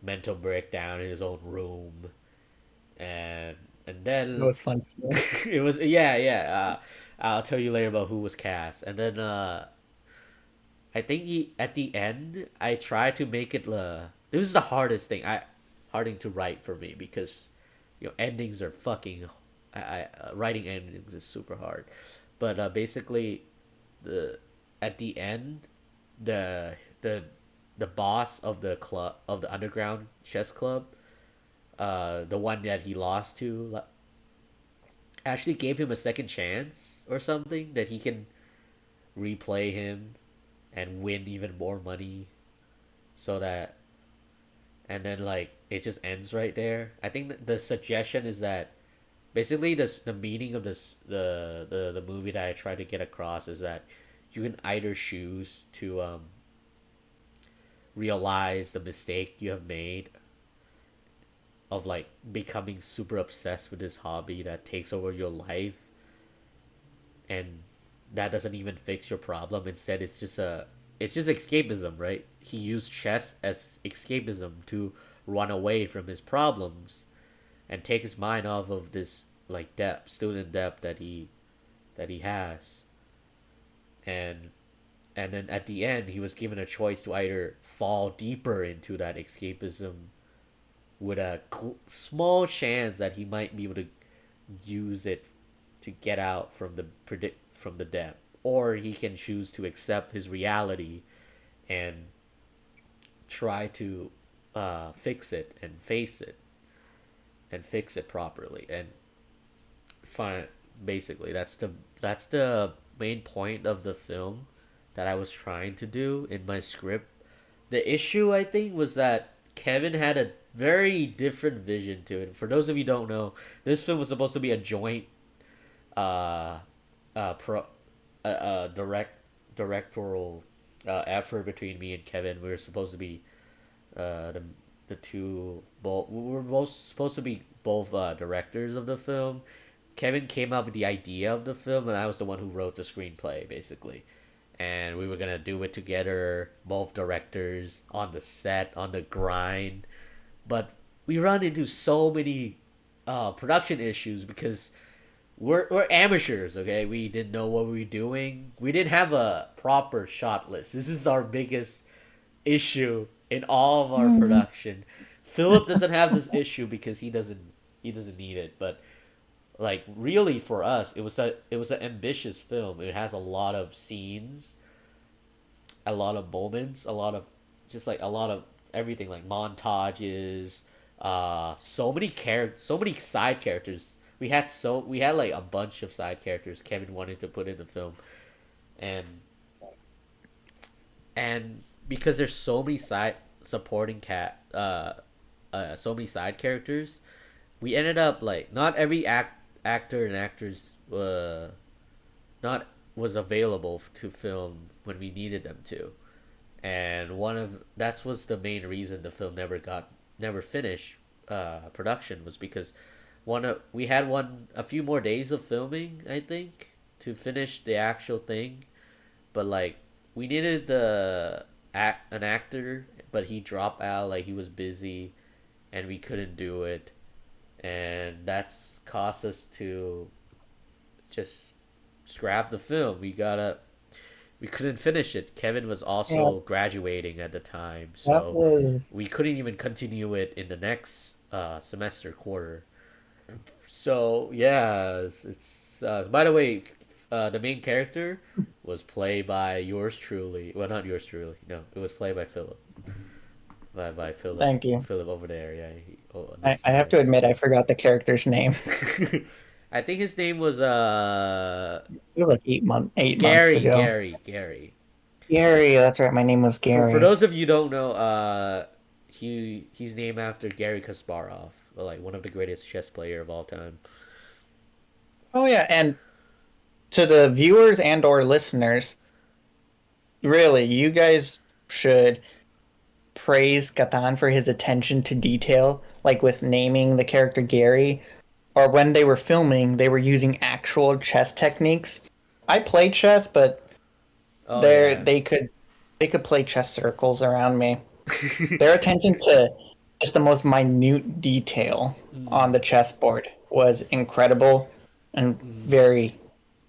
mental breakdown in his own room, and and That then was fun to hear. it was yeah, yeah. I'll tell you later about who was cast, and then I think at the end I tried to make it. This is the hardest thing. Hard thing to write for me because endings are fucking. Writing endings is super hard, but basically the at the end the the the boss of the club of the underground chess club, the one that he lost to, actually gave him a second chance or something that he can replay him and win even more money, so that and then like it just ends right there. I think the suggestion is that basically the meaning of the movie that I try to get across is that you can either choose to realize the mistake you have made of like becoming super obsessed with this hobby that takes over your life, and that doesn't even fix your problem. Instead, it's just escapism, right? He used chess as escapism to run away from his problems and take his mind off of this like debt, student debt that he has. And then at the end he was given a choice to either fall deeper into that escapism with a small chance that he might be able to use it to get out from the debt, or he can choose to accept his reality and try to fix it and face it and fix it properly and find basically. That's the main point of the film that I was trying to do in my script. The issue I think was that Kevin had a very different vision to it. For those of you who don't know, this film was supposed to be a joint uh pro directorial effort between me and Kevin. We were supposed to be the two both we were both supposed to be both directors of the film. Kevin came up with the idea of the film, and I was the one who wrote the screenplay, basically. And we were gonna do it together, both directors on the set, on the grind. But we run into so many production issues because we're amateurs, okay? We didn't know what we were doing. We didn't have a proper shot list. This is our biggest issue in all of our Mhm. production. Philip doesn't have this issue because he doesn't need it, but like really for us it was an ambitious film. It has a lot of scenes, a lot of moments, a lot of just like a lot of everything like montages, so many side characters. We had like a bunch of side characters Kevin wanted to put in the film, and and because there's so many side supporting so many side characters, we ended up like not every actor and actors not was available to film when we needed them to, and one of that was the main reason the film never finished production was because we had a few more days of filming, I think, to finish the actual thing, but like we needed an actor, but he dropped out, like he was busy, and we couldn't do it, and that's caused us to just scrap the film. We couldn't finish it. Kevin was Yeah, also graduating at the time, that so was we couldn't even continue it in the next semester quarter. So yeah, it's by the way, the main character was played by yours truly. Well, not yours truly. No, it was played by Philip. By Philip. thank you. Philip over there. Yeah, on I, this I have side. to admit I forgot the character's name. I think his name was It was like 8 months Gary. ago. Gary. Gary, that's right. My name was For Gary. those of you who don't know, he's named after Gary Kasparov, like one of the greatest chess player of all time. Oh yeah, and to the viewers and or listeners, really, you guys should praise Katan for his attention to detail, like with naming the character Gary, or when they were filming, they were using actual chess techniques. I play chess, but Oh they yeah. they could play chess circles around me. Their attention to just the most minute detail on Mm, the chessboard was incredible and mm. very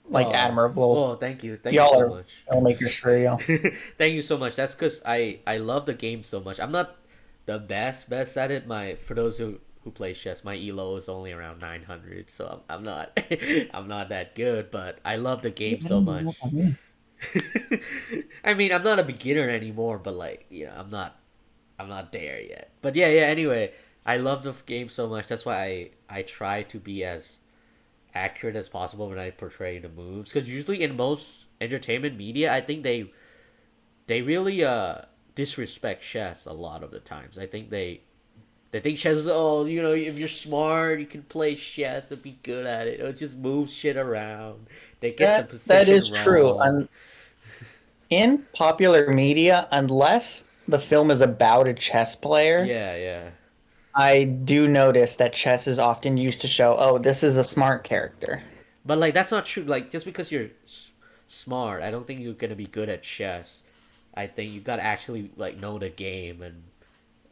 like Oh, admirable. oh, thank you Y'all so are much. filmmakers for real. Thank you so much. That's because I love the game so much. I'm not the best at it. My For those who play chess, my elo is only around 900, so I'm not I'm not that good. But I love the game so much. I mean, I'm not a beginner anymore, but like I'm not there yet. But yeah. Anyway, I love the game so much. That's why I try to be as accurate as possible when I portray the moves. Because usually in most entertainment media, I think they really disrespect chess a lot of the times. I think they think chess is, oh, if you're smart you can play chess and be good at it. It just moves shit around. They get the That position is true. wrong. In popular media, unless the film is about a chess player, Yeah. I do notice that chess is often used to show, oh, this is a smart character. But like that's not true. Like just because you're smart, I don't think you're gonna be good at chess. I think you gotta actually like know the game and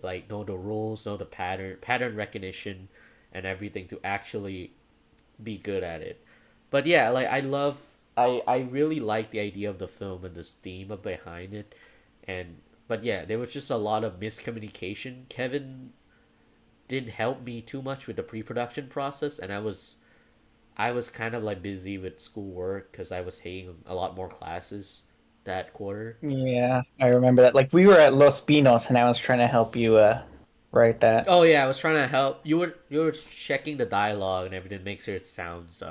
like know the rules, know the pattern recognition, and everything to actually be good at it. But yeah, like I really like the idea of the film and this theme behind it, and but yeah, there was just a lot of miscommunication. Kevin didn't help me too much with the pre-production process, and I was kind of like busy with schoolwork because I was taking a lot more classes that quarter. Yeah, I remember that. Like we were at Los Pinos and I was trying to help you write that. Oh yeah, I was trying to help. You were checking the dialogue and everything, make sure it sounds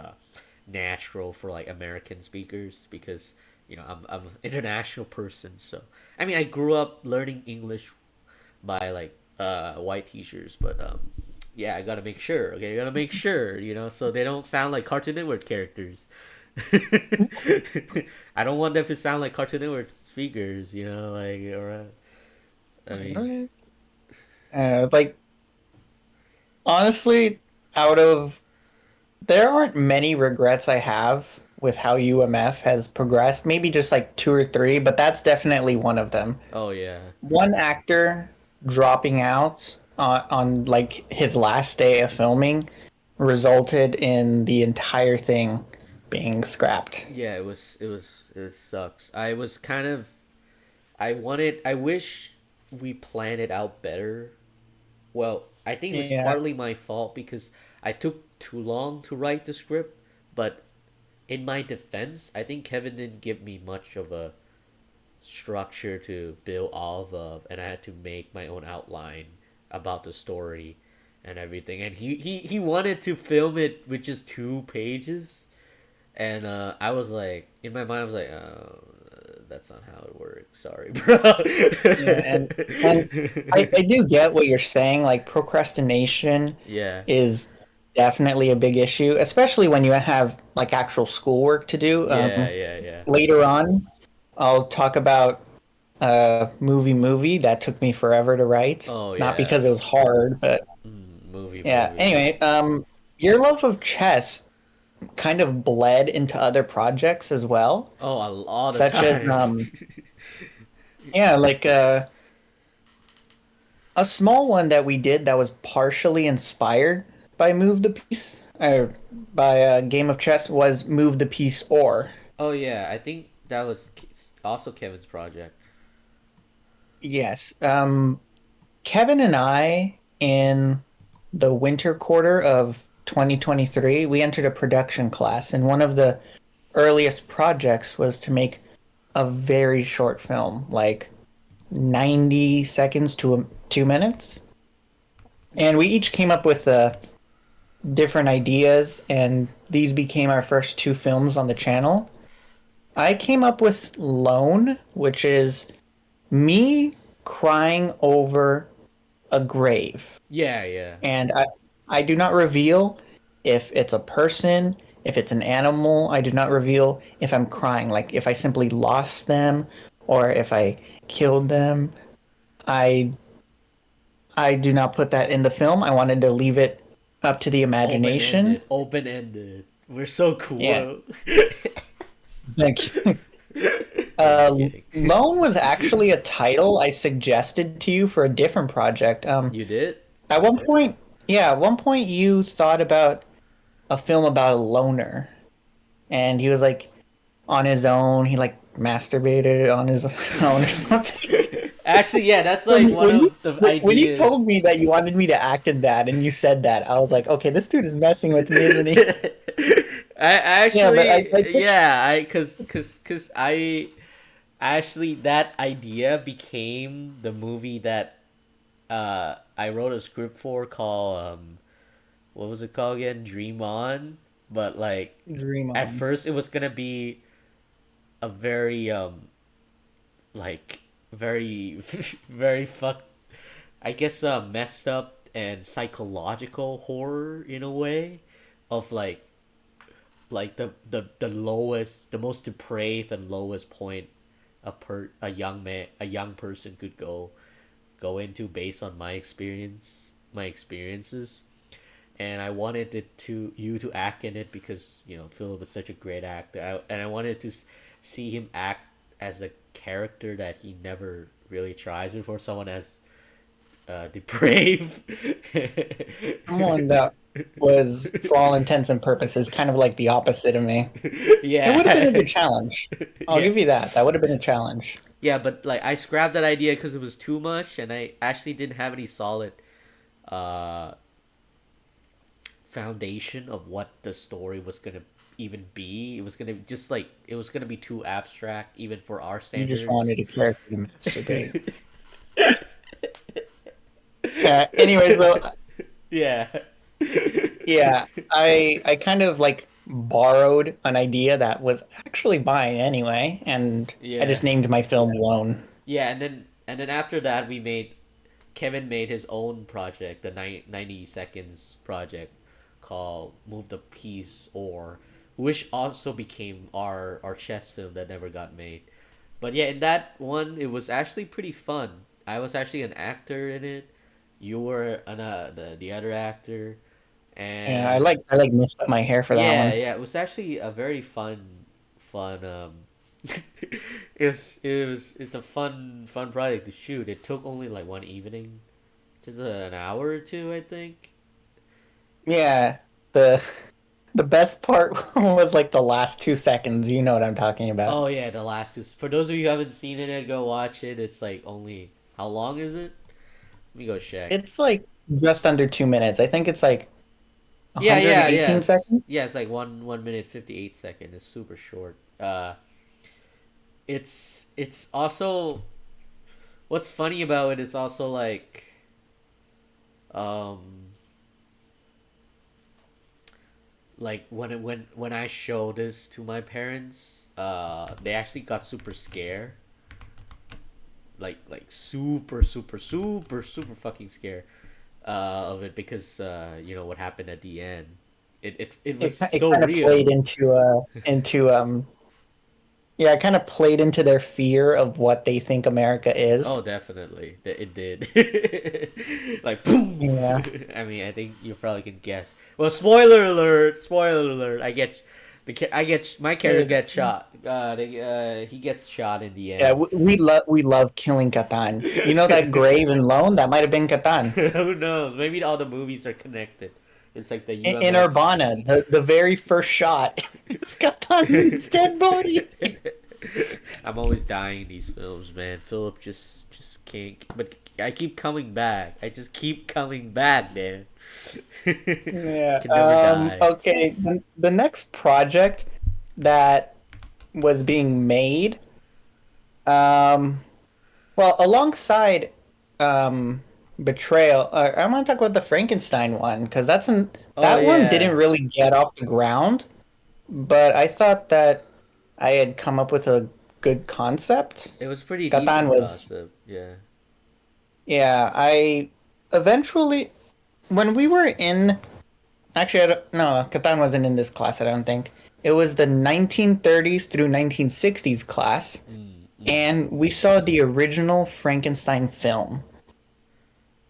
natural for like American speakers because I'm an international person. So I mean, I grew up learning English by like white teachers, but yeah, I gotta make sure. Okay, I gotta make sure, so they don't sound like Cartoon Network characters. I don't want them to sound like Cartoon Network speakers, like or I mean, Like honestly, out of there aren't many regrets I have with how UMF has progressed. Maybe just like two or three, but that's definitely one of them. oh yeah, One actor dropping out on like his last day of filming resulted in the entire thing being scrapped. yeah, it sucks. I wish we planned it out better. Well, I think it was Yeah, partly my fault because I took too long to write the script, but in my defense, I think Kevin didn't give me much of a structure to build off of, and I had to make my own outline about the story and everything. And he wanted to film it with just 2 pages, and I was like, in my mind, I was like, that's not how it works. Sorry, bro. yeah, and I do get what you're saying. Like procrastination Yeah, is definitely a big issue, especially when you have like actual schoolwork to do. yeah, yeah, yeah. Later on, I'll talk about movie that took me forever to write. Oh Not yeah. because it was hard, but yeah. Movie. Anyway, your love of chess kind of bled into other projects as well, Oh, all the such as time. yeah, like a small one that we did that was partially inspired by Move the Piece or by a game of chess was Move the Piece or. Oh yeah, I think that was also Kevin's project. Yes. Kevin and I, in the winter quarter of 2023, we entered a production class, and one of the earliest projects was to make a very short film, like 90 seconds to 2 minutes. And we each came up with different ideas, and these became our first two films on the channel. I came up with Lone, which is me crying over a grave. Yeah, yeah. And I do not reveal if it's a person, if it's an animal. I do not reveal if I'm crying, like if I simply lost them or if I killed them. I I do not put that in the film. I wanted to leave it up to the Open imagination. ended. Open ended. We're so Yeah, cool. thank you. I'm just kidding. Lone was actually a title I suggested to you for a different project. You did? At one point, yeah, at one point you thought about a film about a loner, and he was like on his own. He like masturbated on his own or something. Actually, yeah, that's like When, one when you of the when you ideas. told me that you wanted me to act in that, and you said that, I was like, okay, this dude is messing with me, isn't he? I Yeah, but actually, I pitched. yeah, cause I actually that idea became the movie that I wrote a script for called what was it called again? Dream On. But like Dream at on. first it was gonna be a very like very very I guess messed up and psychological horror in a way of like the lowest, the most depraved and lowest point a young man, a young person could go into based on my experiences. And I wanted it to you to act in it because Philip is such a great actor. And I wanted to see him act as a character that he never really tries before, someone as depraved. Someone that was, for all intents and purposes, kind of like the opposite of me. It would have been a Yeah. good challenge. I'll Yeah. give you that. That would have been a challenge. Yeah, but like I scrapped that idea because it was too much, and I actually didn't have any solid uh, foundation of what the story was gonna even be. It was gonna just like it was gonna be too abstract even for our You just wanted standards. a character to masturbate. Anyways, though, Yeah. yeah, I kind of like borrowed an idea that was actually mine anyway, and I Yeah. just named my film Lone. Yeah, and then after that we made Kevin made his own project, the 90 seconds project called Move the Piece or which also became our chess film that never got made. But yeah, in that one it was actually pretty fun. I was actually an actor in it. You were the other actor Yeah, and I like messed up my hair for that yeah, one. yeah, it was actually a very fun it's a fun project to shoot. It took only like one evening, just an hour or two, I think. Yeah, the the best part was like the last 2 seconds. You know what I'm talking about. Oh yeah, the last two. For those of you who haven't seen it, yet, go watch it. It's like only how long is it? Let me go check. It's like just under 2 minutes. I think it's like Yeah, yeah, 118 yes, seconds. yeah. It's like 1 minute 58 seconds. It's super short. It's also what's funny about it is also um like when I showed this to my parents, they actually got super scared, like super fucking scared, of it because what happened at the end. It was It so kind of played real. into yeah, it kind of played into their fear of what they think America is. Oh, definitely, it did. Like boom. Yeah. I mean, I think you probably can guess. Well, spoiler alert! Spoiler alert! I get my character Uh, gets shot. He gets shot in the Yeah, end. we love killing Katan. You know that grave in Lone? That might have been Katan. Who knows? Maybe all the movies are connected. It's like the In UMF. Urbana, the very first shot is Katan's dead body. I'm always dying in these films, man. Philip just can't. But I keep coming back. I just keep coming back, man. Yeah. Can never die. Okay. The next project that was being made, um, well, alongside Betrayal, I want to talk about the Frankenstein one because Oh that one yeah, didn't really get off the ground, but I thought that I had come up with a good concept. it was pretty Katan decent was, concept. Yeah. yeah, I eventually, when we were in, actually, I don't, no, Katan wasn't in this class, I don't think. It was the 1930s through 1960s class, Mm, mm, and we saw the original Frankenstein film.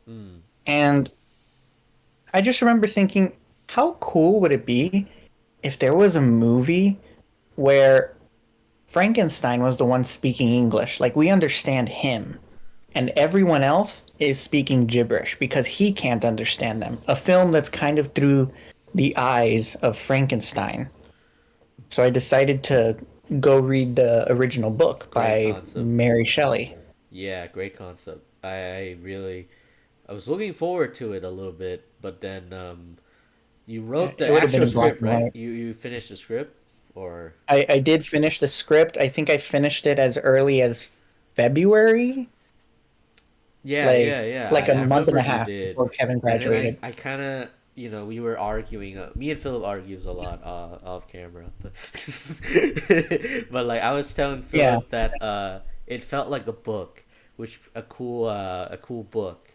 mm. And I just remember thinking, how cool would it be if there was a movie where Frankenstein was the one speaking English? Like, we understand him, and everyone else is speaking gibberish because he can't understand them. A film that's kind of through the eyes of Frankenstein. So I decided to go read the original book Great by concept. Mary Shelley. Yeah, great concept. I was looking forward to it a little bit, but then you wrote the It would have been actual in black script, and right? white. You finished the script, or I did finish the script. I think I finished it as early as February, yeah, yeah, yeah. like a I month and remember a you half did, before Kevin and then graduated. I kind of we were arguing. Me and Philip argues a lot off camera, but but like I was telling Yeah, Philip that it felt like a book, which a cool book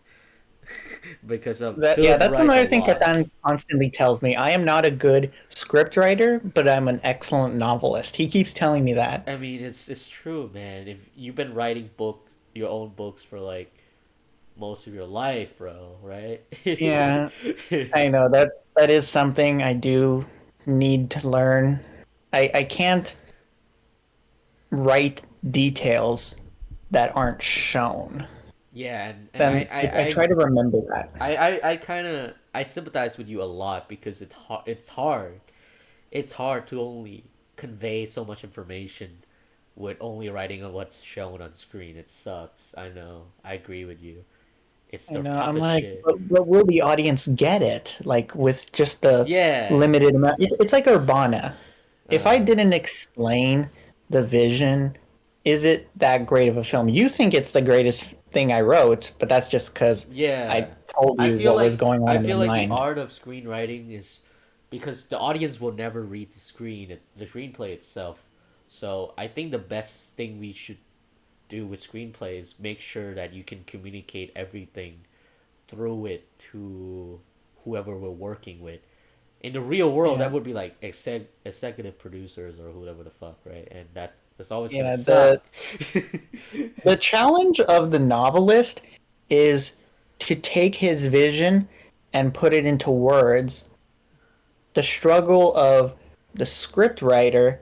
because yeah, Philip that's writes a another thing lot. Katan constantly tells me. I am not a good script writer, but I'm an excellent novelist. He keeps telling me that. I mean, it's true, man. If you've been writing books, your own books for like most of your life, bro, right? Yeah, I know that is something I do need to learn. I can't write details that aren't shown. Yeah, and Then I try to remember that. I kind of I sympathize with you a lot because it's hard. It's hard to only convey so much information with only writing on what's shown on screen. It sucks. I know. I agree with you. It's I the know. I'm toughest like, shit. but will the audience get it? Like with just the Yeah. limited amount. It's like Urbana. If I Uh didn't explain the vision, is it that great of a film? You think it's the greatest thing I wrote, but that's just because I yeah. told you what was going on I in my feel like the mind. art of screenwriting is because the audience will never read the screenplay itself. So I think the best thing we should do with screenplays make sure that you can communicate everything through it to whoever we're working with. In the real world, Yeah. that would be like executive producers or whoever the fuck, right? And that's always gonna Yeah, suck. the challenge of the novelist is to take his vision and put it into words. The struggle of the script writer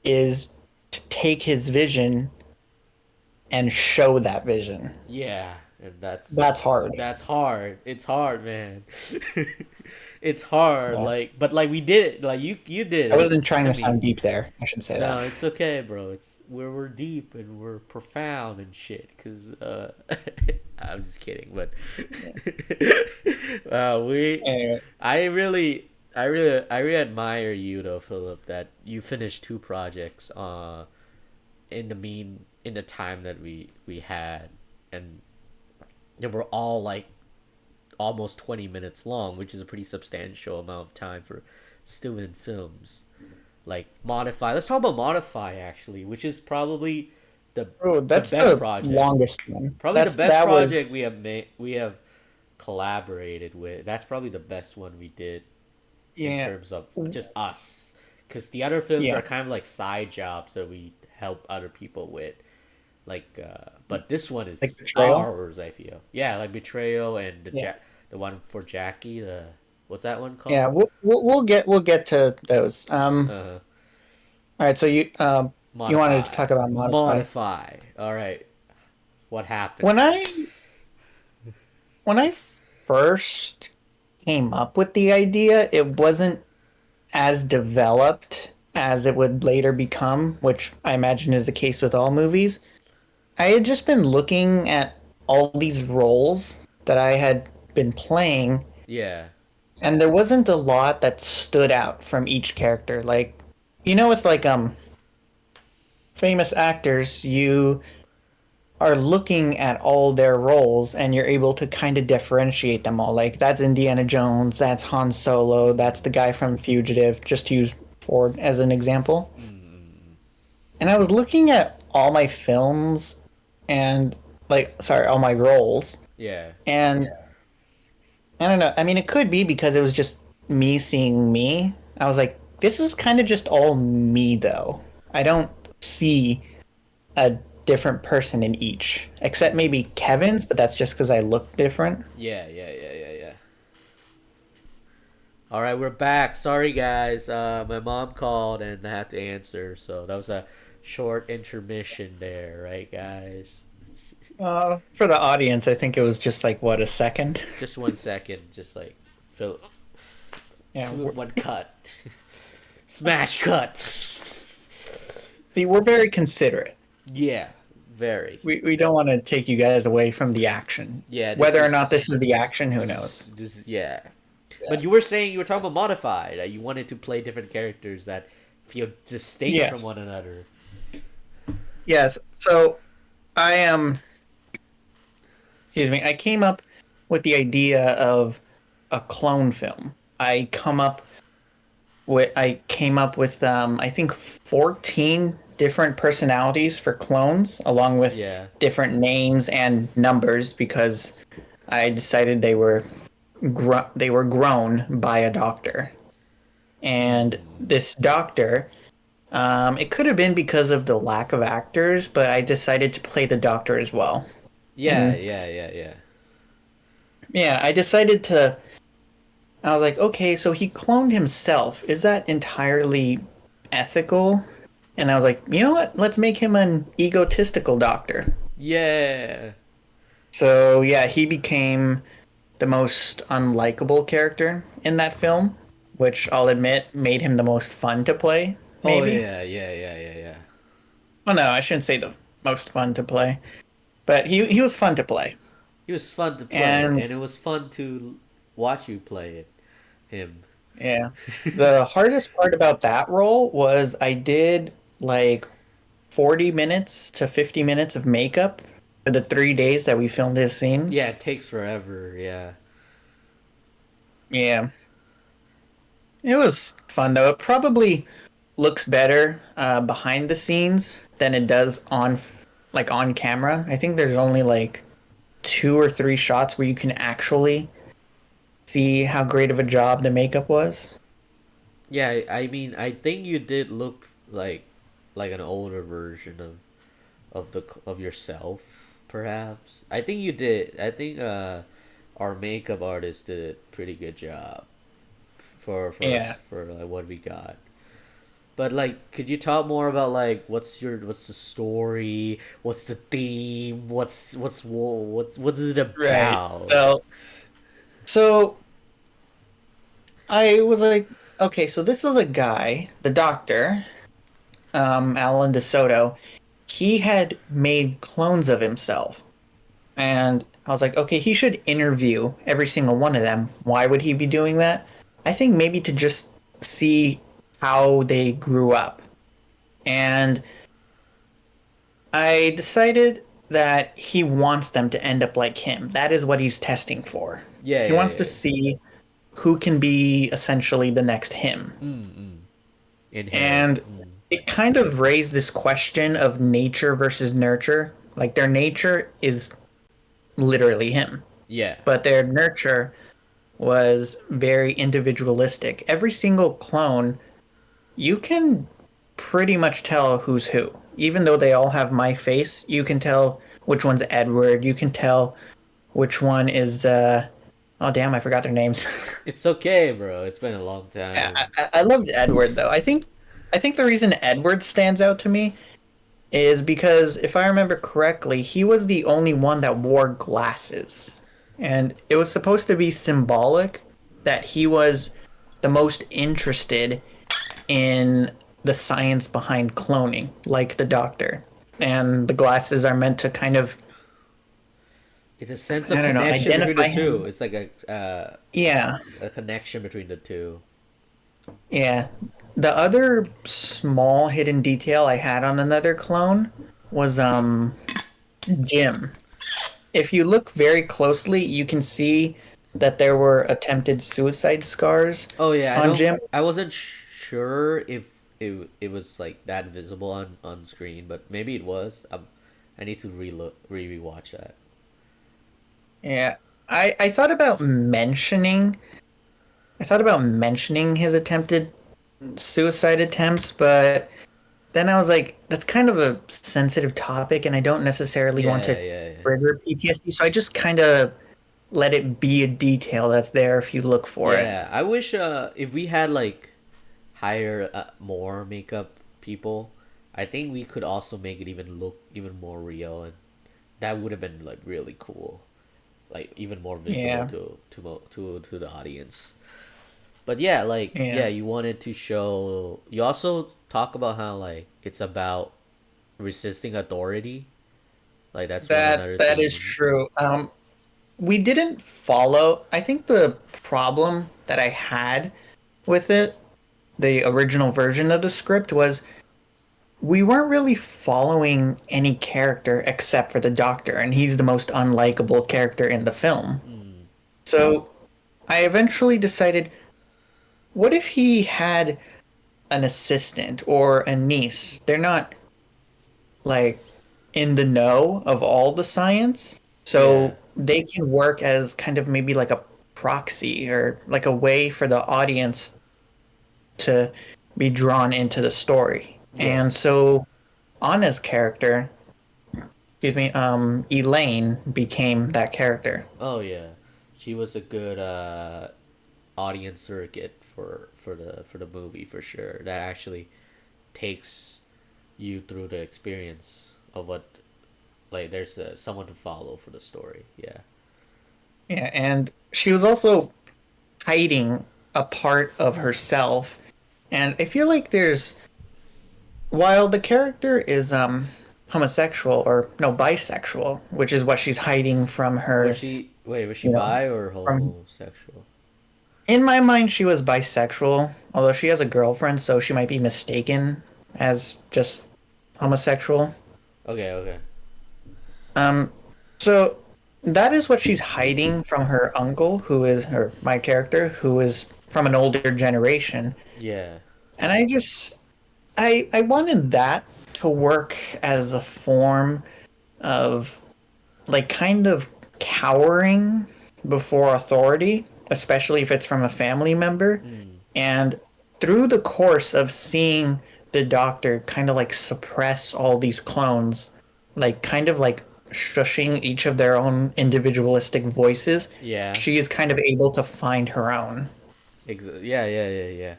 is to take his vision and show that vision. Yeah, and That's hard. that's hard. It's hard, man. It's hard. Yeah. Like, but like we did it. Like you did I it. wasn't trying I to mean, sound deep there. I should say no, that. it's okay, bro. It's we're deep and we're profound and shit. Cause I'm just kidding, but Yeah. we Anyway, I really admire you though, Philip, that you finished two projects in the time that we had, and they were all like almost 20 minutes long, which is a pretty substantial amount of time for student films. Like Modify. Let's talk about Modify actually, which is probably the oh, the that's best the project. longest one. Probably the That's best that project was we have collaborated with. That's probably the best one we did in yeah. terms of just us. Because the other films Yeah. are kind of like side jobs that we help other people with. Like, but this one is Like Betrayal. ours. I feel, yeah, like Betrayal and Yeah. the one for Jackie. The what's that one Yeah, called? we'll get to those. Uh, All right, so you wanted to Modify, talk about Modify. Modify. All right, what happened? When I first came up with the idea, it wasn't as developed as it would later become, which I imagine is the case with all movies. I had just been looking at all these roles that I had been playing, Yeah, and there wasn't a lot that stood out from each character. Like, with like famous actors, you are looking at all their roles and you're able to kind of differentiate them all. Like that's Indiana Jones, that's Han Solo, that's the guy from Fugitive, just to use Ford as an example. mm, And I was looking at all my films and all my roles, yeah, and I don't know. I mean, it could be because it was just me seeing me. I was like, this is kind of just all me though. I don't see a different person in each, except maybe Kevin's, but that's just because I look different. yeah. All right, we're back. Sorry, guys. My mom called and I had to answer, so that was a short intermission there, right, guys? For the audience, I think it was just like what, a second. Just 1 second, just like fill Yeah, one cut, smash cut. see, we're very considerate. Yeah, very. We don't want to take you guys away from the action. Yeah, Whether or not this is the action, who knows? this is yeah. But you were saying you were talking about Modify, that you wanted to play different characters that feel distinct from Yes. one another. Yes. So I am. Excuse me. I came up with the idea of a clone film. I came up with I think 14 different personalities for clones, along with Yeah. different names and numbers, because I decided they were grown by a doctor. And this doctor, it could have been because of the lack of actors, but I decided to play the doctor as well. Yeah, And yeah. yeah, I was like, okay, so he cloned himself. Is that entirely ethical? And I was like, you know what? Let's make him an egotistical doctor. Yeah. So yeah, he became the most unlikable character in that film, which I'll admit made him the most fun to play, Oh maybe. yeah. Well, no, I shouldn't say the most fun to play, but he was fun to play. He was fun to play, And and it was fun to watch you play it. Him. yeah, the hardest part about that role was I did like 40 minutes to 50 minutes of makeup for the 3 days that we filmed his Yeah, scenes. it takes forever. Yeah. Yeah. It was fun though. It probably looks better behind the scenes than it does on camera. I think there's only like two or three shots where you can actually see how great of a job the makeup was. Yeah, I mean, I think you did look like an older version of yourself, perhaps. I think you did. I think our makeup artist did a pretty good job for Yeah. us for like what we got. But like, could you talk more about like what's the story? What's the theme? What's it Right. about? So I was like, okay, so this is a guy, the doctor, Alan DeSoto. He had made clones of himself. And I was like, okay, he should interview every single one of them. Why would he be doing that? I think maybe to just see how they grew up. And I decided that he wants them to end up like him. That is what he's testing for. Yeah, He yeah, wants to yeah. see who can be essentially the next him. Inherit. And it kind of raised this question of nature versus nurture. Like their nature is literally him, Yeah, but their nurture was very individualistic. Every single clone, you can pretty much tell who's who. Even though they all have my face, you can tell which one's Edward. You can tell which one is oh damn, I forgot their names. it's okay, bro. It's been a long Yeah, time. I loved Edward though. I think the reason Edward stands out to me is because if I remember correctly, he was the only one that wore glasses. And it was supposed to be symbolic that he was the most interested in the science behind cloning, like the doctor. And the glasses are meant to kind of, It's a sense of I don't know, connection between the identify two. him. It's like Yeah, a connection between the two. yeah. The other small hidden detail I had on another clone was Jim. If you look very closely, you can see that there were attempted suicide scars Oh yeah, on Jim. I wasn't sure if it was like that visible on screen, but maybe it was. I need to rewatch that. Yeah. I thought about mentioning his attempted suicide attempts, but then I was like, that's kind of a sensitive topic and I don't necessarily want Yeah, to yeah, yeah. trigger PTSD, so I just kind of let it be a detail that's there if you look for it. Yeah, I wish if we had like hire more makeup people, I think we could also make it even look even more real, and that would have been like really cool, like even more visible Yeah. to the audience. But yeah, like Yeah. yeah, you wanted to show. You also talk about how like it's about resisting authority. Like that's one That another that is theme. true. We didn't follow. I think the problem that I had with it, the original version of the script, was we weren't really following any character except for the Doctor, and he's the most unlikable character in the film. Mm, So I eventually decided, what if he had an assistant or a niece? They're not like in the know of all the science, yeah, so they can work as kind of maybe like a proxy or like a way for the audience to be drawn into the story. yeah. And so Anna's character, excuse me, Elaine became that character. Oh yeah, she was a good audience surrogate for the movie for sure. That actually takes you through the experience of what like there's someone to follow for the story. Yeah. Yeah, and she was also hiding a part of herself. And I feel like there's, while the character is homosexual or no bisexual, which is what she's hiding from Was her, she wait? Was she you know, bi or from homosexual? in my mind she was bisexual, although she has a girlfriend, so she might be mistaken as just homosexual. Okay, okay. Um so that is what she's hiding from her uncle, who is her my character, who is from an older generation. Yeah. And I wanted that to work as a form of like kind of cowering before authority, especially if it's from a family member. Mm. And through the course of seeing the doctor kind of like suppress all these clones, like kind of like shushing each of their own individualistic voices, Yeah. she is kind of able to find her own. Yeah, yeah, yeah, yeah.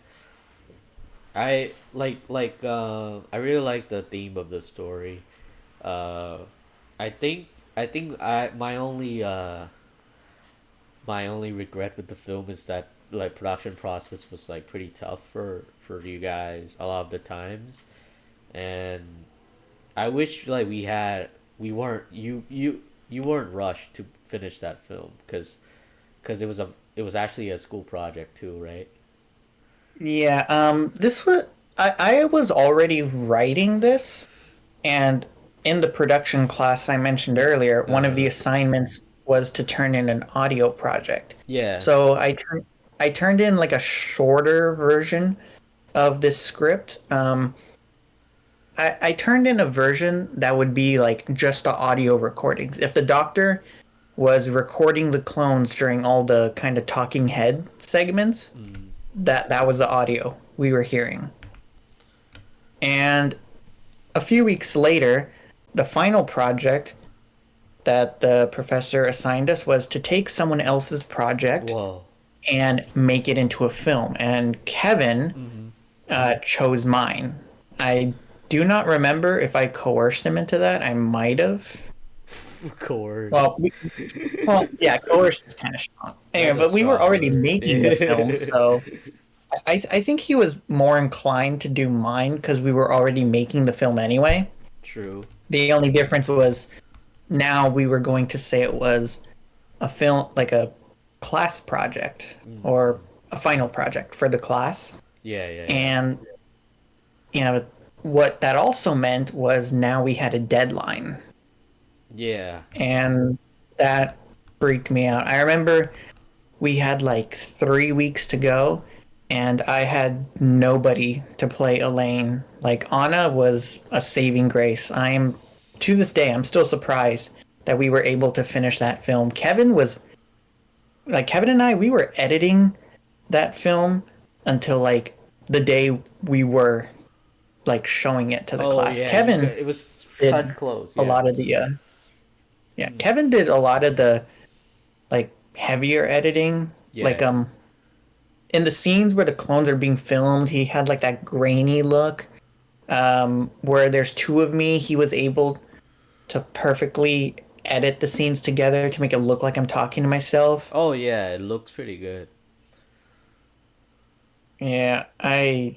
I I really like the theme of the story. Uh I think I my only regret with the film is that like production process was like pretty tough for you guys a lot of the times, and I wish like we weren't you weren't rushed to finish that film because it was actually a school project too, right? Yeah, this was I was already writing this, and in the production class I mentioned earlier, one of the Uh assignments was to turn in an audio project. yeah. So I turned in like a shorter version of this script. I turned in a version that would be like just the audio recordings. If the doctor was recording the clones during all the kind of talking head segments, Mm. that was the audio we were hearing. And a few weeks later, the final project that the professor assigned us was to take someone else's project Whoa. and make it into a film. And Kevin Mm-hmm. chose mine. I do not remember if I coerced him into that. I might have. Of Well, course. well, yeah, coerced is kind of strong. That's Anyway, a but we were strong already word. making the film, so I think he was more inclined to do mine because we were already making the film anyway. True. The only difference was now we were going to say it was a film, like a class project or Mm-hmm. a final project for the class. Yeah, yeah, yeah. And, you know, what that also meant was now we had a deadline. Yeah. And that freaked me out. I remember we had like 3 weeks to go, and I had nobody to play Elaine. Like Anna was a saving grace. I am to this day, I'm still surprised that we were able to finish that film. Kevin and I, we were editing that film until like the day we were like showing it to the Oh class. yeah, Kevin it was cut did close. a Yeah. lot of the yeah, Mm. Kevin did a lot of the like heavier editing. Like Yeah. in the scenes where the clones are being filmed, he had like that grainy look. Where there's two of me, he was able to perfectly edit the scenes together to make it look like I'm talking to myself. Oh yeah, it looks pretty good. Yeah, I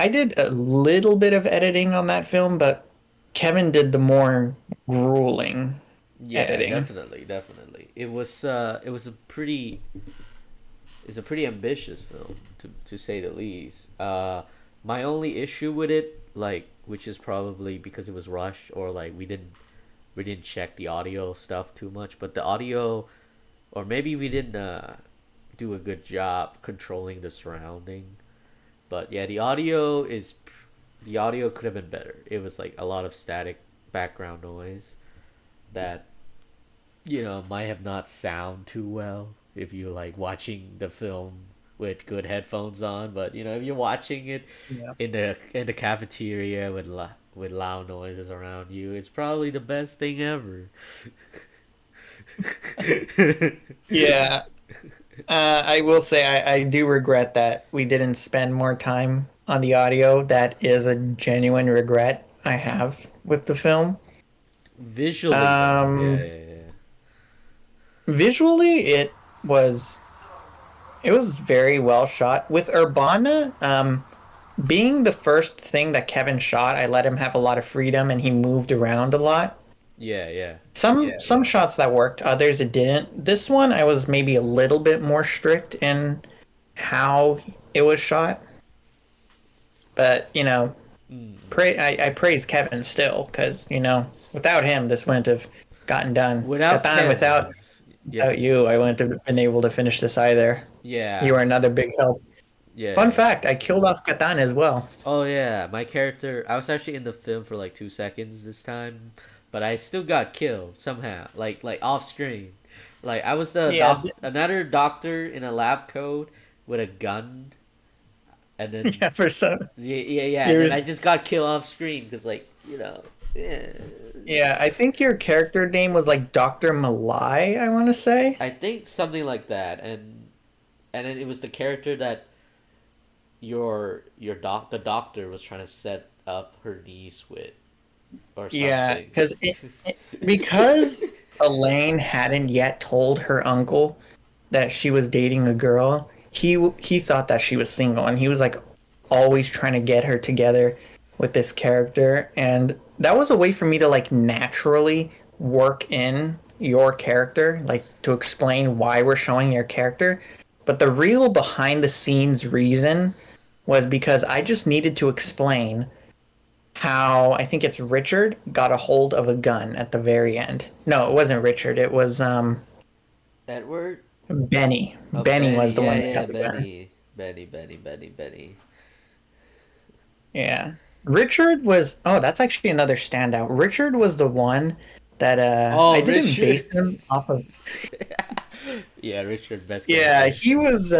did a little bit of editing on that film, but Kevin did the more grueling Yeah, editing. definitely, definitely. It was a pretty it's a pretty ambitious film to say the least. My only issue with it, like, which is probably because it was rushed or like we didn't check the audio stuff too much, but the audio, or maybe we didn't do a good job controlling the surrounding. But yeah, the audio could have been better. It was like a lot of static background noise that might have not sound too well if you like watching the film with good headphones on. But if you're watching it Yeah. in the cafeteria with loud noises around you, it's probably the best thing ever. Yeah. I will say I do regret that we didn't spend more time on the audio. That is a genuine regret I have with the film. Visually though, yeah, Um, yeah, yeah. visually, was it was very well shot. With Urbana, being the first thing that Kevin shot, I let him have a lot of freedom and he moved around a lot. Yeah, yeah. Some shots that worked, others it didn't. This one I was maybe a little bit more strict in how it was shot. But, Mm. I praise Kevin still because, without him this wouldn't have gotten done. Without Katan Kevin, without yeah. you, I wouldn't have been able to finish this either. You Yeah, were another big help. Fun yeah. fact, I killed off Katan as well. Oh yeah, my character. I was actually in the film for like 2 seconds this time, but I still got killed somehow, like off screen. Like I was the Yeah, another doctor in a lab coat with a gun, and then yeah, for some yeah, and then years. I just got killed off screen because yeah. Yeah, I think your character name was like Dr. Malai, I want to say. I think something like that, and then it was the character that the doctor was trying to set up her niece with or Yeah, something. because Elaine hadn't yet told her uncle that she was dating a girl, he thought that she was single, and he was like always trying to get her together with this character, and that was a way for me to like naturally work in your character, like to explain why we're showing your character. But the real behind the scenes reason was because I just needed to explain how I think it's Richard got a hold of a gun at the very end. No, it wasn't Richard. It was Edward? Benny. Oh, Benny Benny. was the Yeah, one that yeah, got the gun. Benny. Yeah. Richard was that's actually another standout. Richard was the one that Oh, I didn't base Richard. him off of. Yeah, Richard, best Yeah, character. he was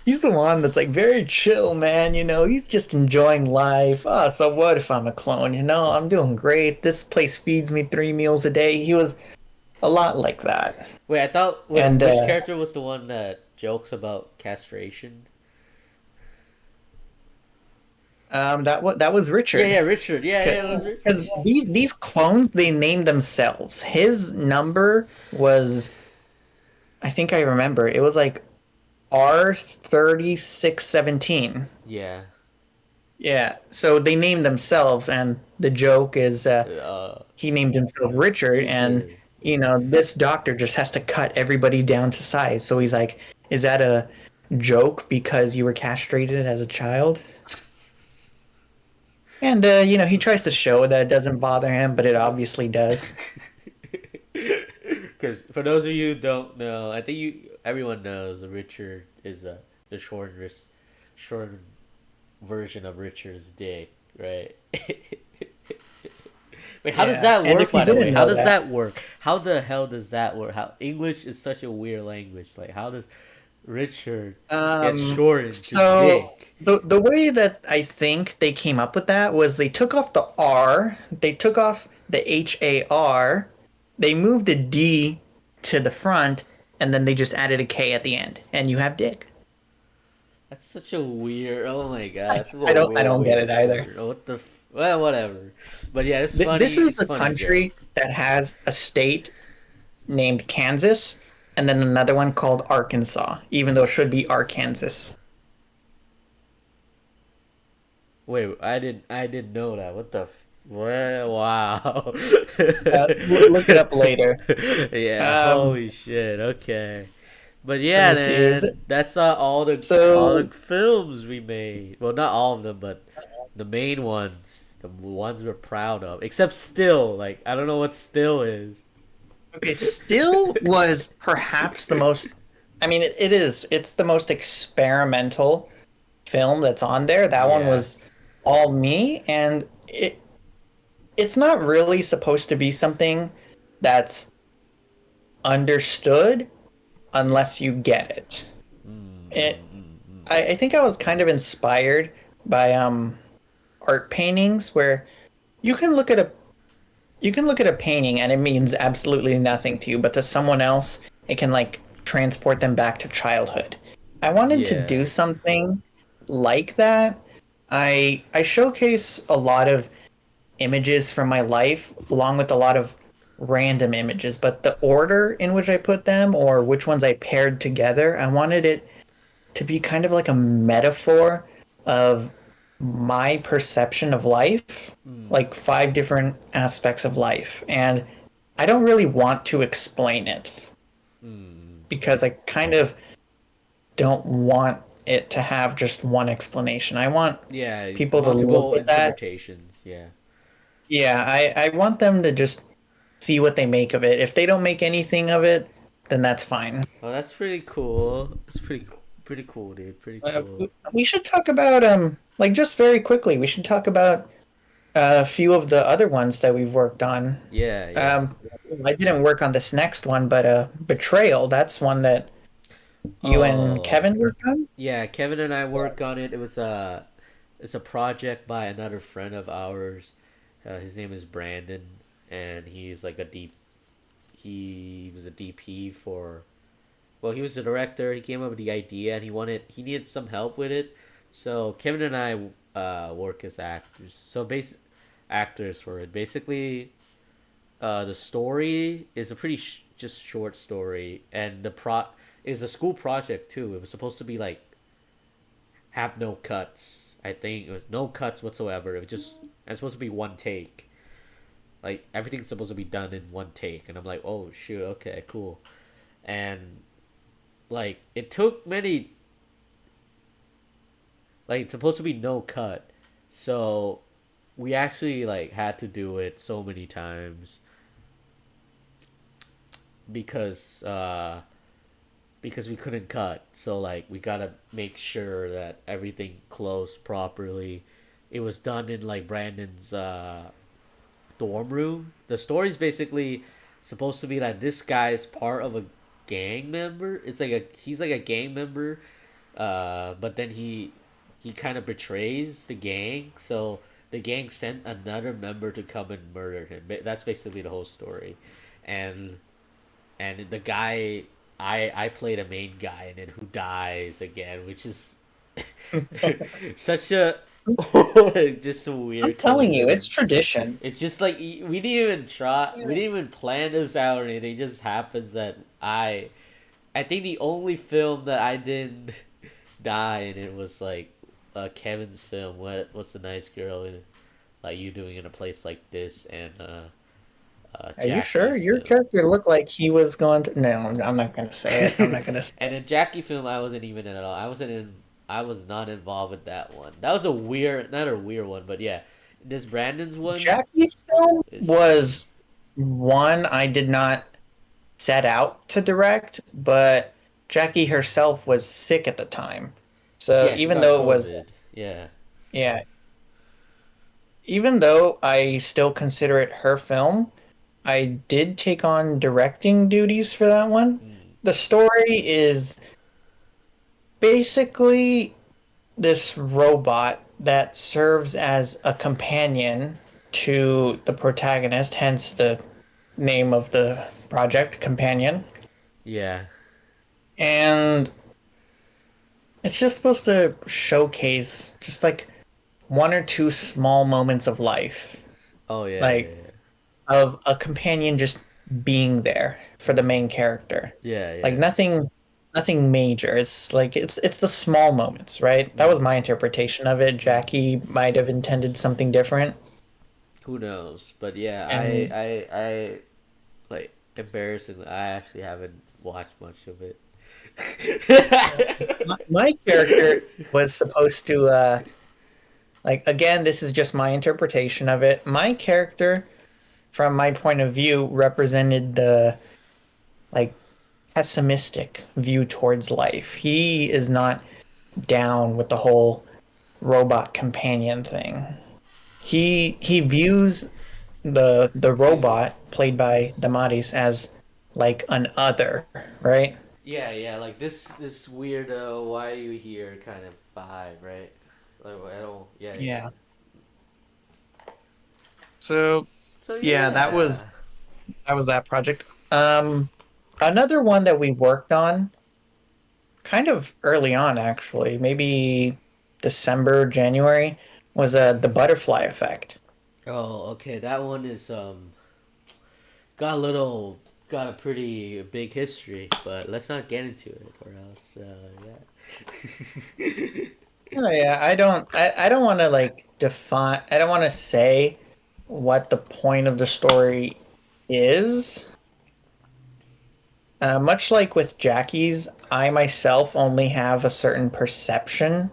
he's the one that's like very chill, man, he's just enjoying life. Oh, so what if I'm a clone, I'm doing great. This place feeds me 3 meals a day. He was a lot like that. Wait, I thought. Wait, And which character was the one that jokes about castration? that was Yeah, Richard. yeah, Richard. Yeah, it was Because Richard. these clones, they named themselves. His number was, I think I remember, it was like R3617. Yeah. Yeah, so they named themselves, and the joke is Uh, he named himself Richard, and Richard. this doctor just has to cut everybody down to size. So he's like, "Is that a joke because you were castrated as a child?" And he tries to show that it doesn't bother him, but it obviously does. Because for those of you who don't know, I think everyone knows Richard is the short version of Richard's dick, right? Wait, how does Yeah, that and work? if you By the way, didn't how know does that, that work? How the hell does that work? How English is such a weird language. Like, how does Richard get shortened to so Dick? the way that I think they came up with that was they took off the R, they took off the HAR, they moved the D to the front, and then they just added a K at the end, and you have Dick. That's such a weird. Oh my god, this is a I weird don't way get to it either. shorten. What the? Well, whatever. But yeah, it's funny. This is It's a funny joke. country that has a state named Kansas, and then another one called Arkansas, even though it should be Arkansas. Wait, I didn't know that. What the? Well, wow. Look it up later. Yeah. Um, Holy shit. Okay. But Let yeah, me see. Is it man, that's all the so? films we made. Well, not all of them, but the main ones, the ones we're proud of. Except Still, like I don't know what Still is. Okay, Still was perhaps the most. I mean, it is. It's the most experimental film that's on there. That one Yeah. was all me, and it's not really supposed to be something that's understood unless you get it. Mm, It. mm, mm, mm. I think I was kind of inspired by art paintings where you can look at a you can look at a painting and it means absolutely nothing to you, but to someone else, it can like transport them back to childhood. I wanted to Yeah. do something like that. I showcase a lot of images from my life along with a lot of random images, but the order in which I put them or which ones I paired together, I wanted it to be kind of like a metaphor of my perception of life, Mm, like 5 different aspects of life. And I don't really want to explain it mm. because I kind of don't want it to have just one explanation. I want Yeah, people to look multiple at that. interpretations. Yeah. Yeah, I want them to just see what they make of it. If they don't make anything of it, then that's fine. Oh, that's pretty cool. It's pretty cool, dude. Pretty cool. We should talk about like just very quickly. We should talk about a few of the other ones that we've worked on. Yeah, yeah. Um, I didn't work on this next one, but Betrayal. That's one that you and Oh, Kevin worked on. yeah. Kevin and I work on it. It's a project by another friend of ours. His name is Brandon, and he's like a deep. He was a DP for. Well, he was the director. He came up with the idea, and he needed some help with it. So Kevin and I work as actors. Actors for it. Basically, the story is a pretty just short story, and the pro is a school project too. It was supposed to be like have no cuts. I think it was no cuts whatsoever. It was just it's supposed to be one take. Like everything's supposed to be done in one take, and I'm like, oh shoot, okay, cool. And like it took many like it's supposed to be no cut, so we actually like had to do it so many times because because we couldn't cut. So like we gotta make sure that everything closed properly. It was done in like Brandon's dorm room. The story's basically supposed to be that this guy is part of a gang member. It's like a he's like a gang member, but then he kind of betrays the gang. So the gang sent another member to come and murder him. That's basically the whole story, and the guy I played a main guy in it who dies again, which is such a just a I'm weird telling you, it's coincidence. tradition. It's just like we didn't even try, we didn't even plan this out or anything. It just happens that I think the only film that I didn't die in it was like Kevin's film. What's the nice girl in like you doing in a place like this and Are you sure? Jackie's Your film. character looked like he was going to. No, I'm not going to say it. I'm not going to say And it. in Jackie film, I wasn't even in at all. I wasn't in. I was not involved with that one. That was a weird, not a weird one, but yeah, this Brandon's one Jackie's film is fun. was one I did not set out to direct, but Jackie herself was sick at the time. So Yeah, she even got though it was, COVID. Yeah. yeah, even though I still consider it her film, I did take on directing duties for that one. Mm. The story is basically this robot that serves as a companion to the protagonist, hence the name of the project, Companion. Yeah. And it's just supposed to showcase just like one or two small moments of life, Oh yeah, yeah, like yeah. of a companion just being there for the main character. Yeah, Like yeah. nothing major. It's like it's the small moments, right? That was Mm. my interpretation of it. Mm. Jackie might have intended something different. Who knows? But yeah, And I like embarrassingly, I actually haven't watched much of it. my character was supposed to like again, this is just my interpretation of it. My character from my point of view represented the like pessimistic view towards life. He is not down with the whole robot companion thing. He views the Excuse me. robot played by Damaris as like an other, right? Yeah, yeah, like this weirdo, why are you here kind of vibe, right? Like I don't. Yeah, yeah. Yeah. So So yeah, yeah. that was that project. Another one that we worked on kind of early on actually, maybe December, January, was the butterfly effect. Oh, okay. That one is got a little got a pretty big history, but let's not get into it, or else yeah. Oh yeah, I don't want to like define I don't want to say what the point of the story is. Much like with Jackie's, I myself only have a certain perception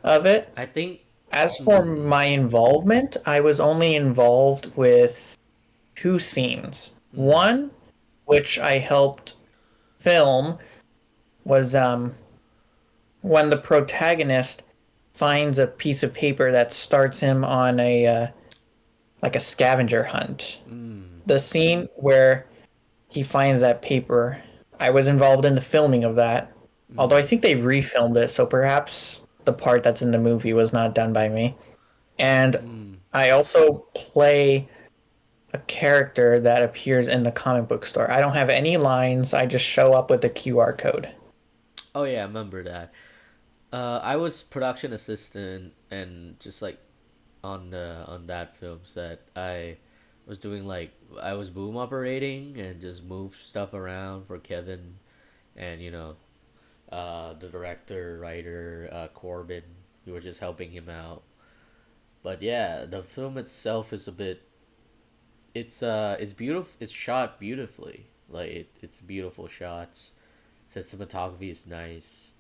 of it. I think. As for Hmm. my involvement, I was only involved with two scenes. Hmm. One, which I helped. film was when the protagonist finds a piece of paper that starts him on a like a scavenger hunt. Mm. The scene where he finds that paper, I was involved in the filming of that. Although I Mm. think they refilmed it, so perhaps the part that's in the movie was not done by me. And Mm. I also play a character that appears in the comic book store. I don't have any lines, I just show up with the QR code. Oh yeah, I remember that. I was production assistant and just like on that film set, I was doing like I was boom operating and just move stuff around for Kevin and the director writer Corbin. We were just helping him out. But yeah, the film itself is a bit. It's beautiful. It's shot beautifully. Like it's beautiful shots. The cinematography is nice.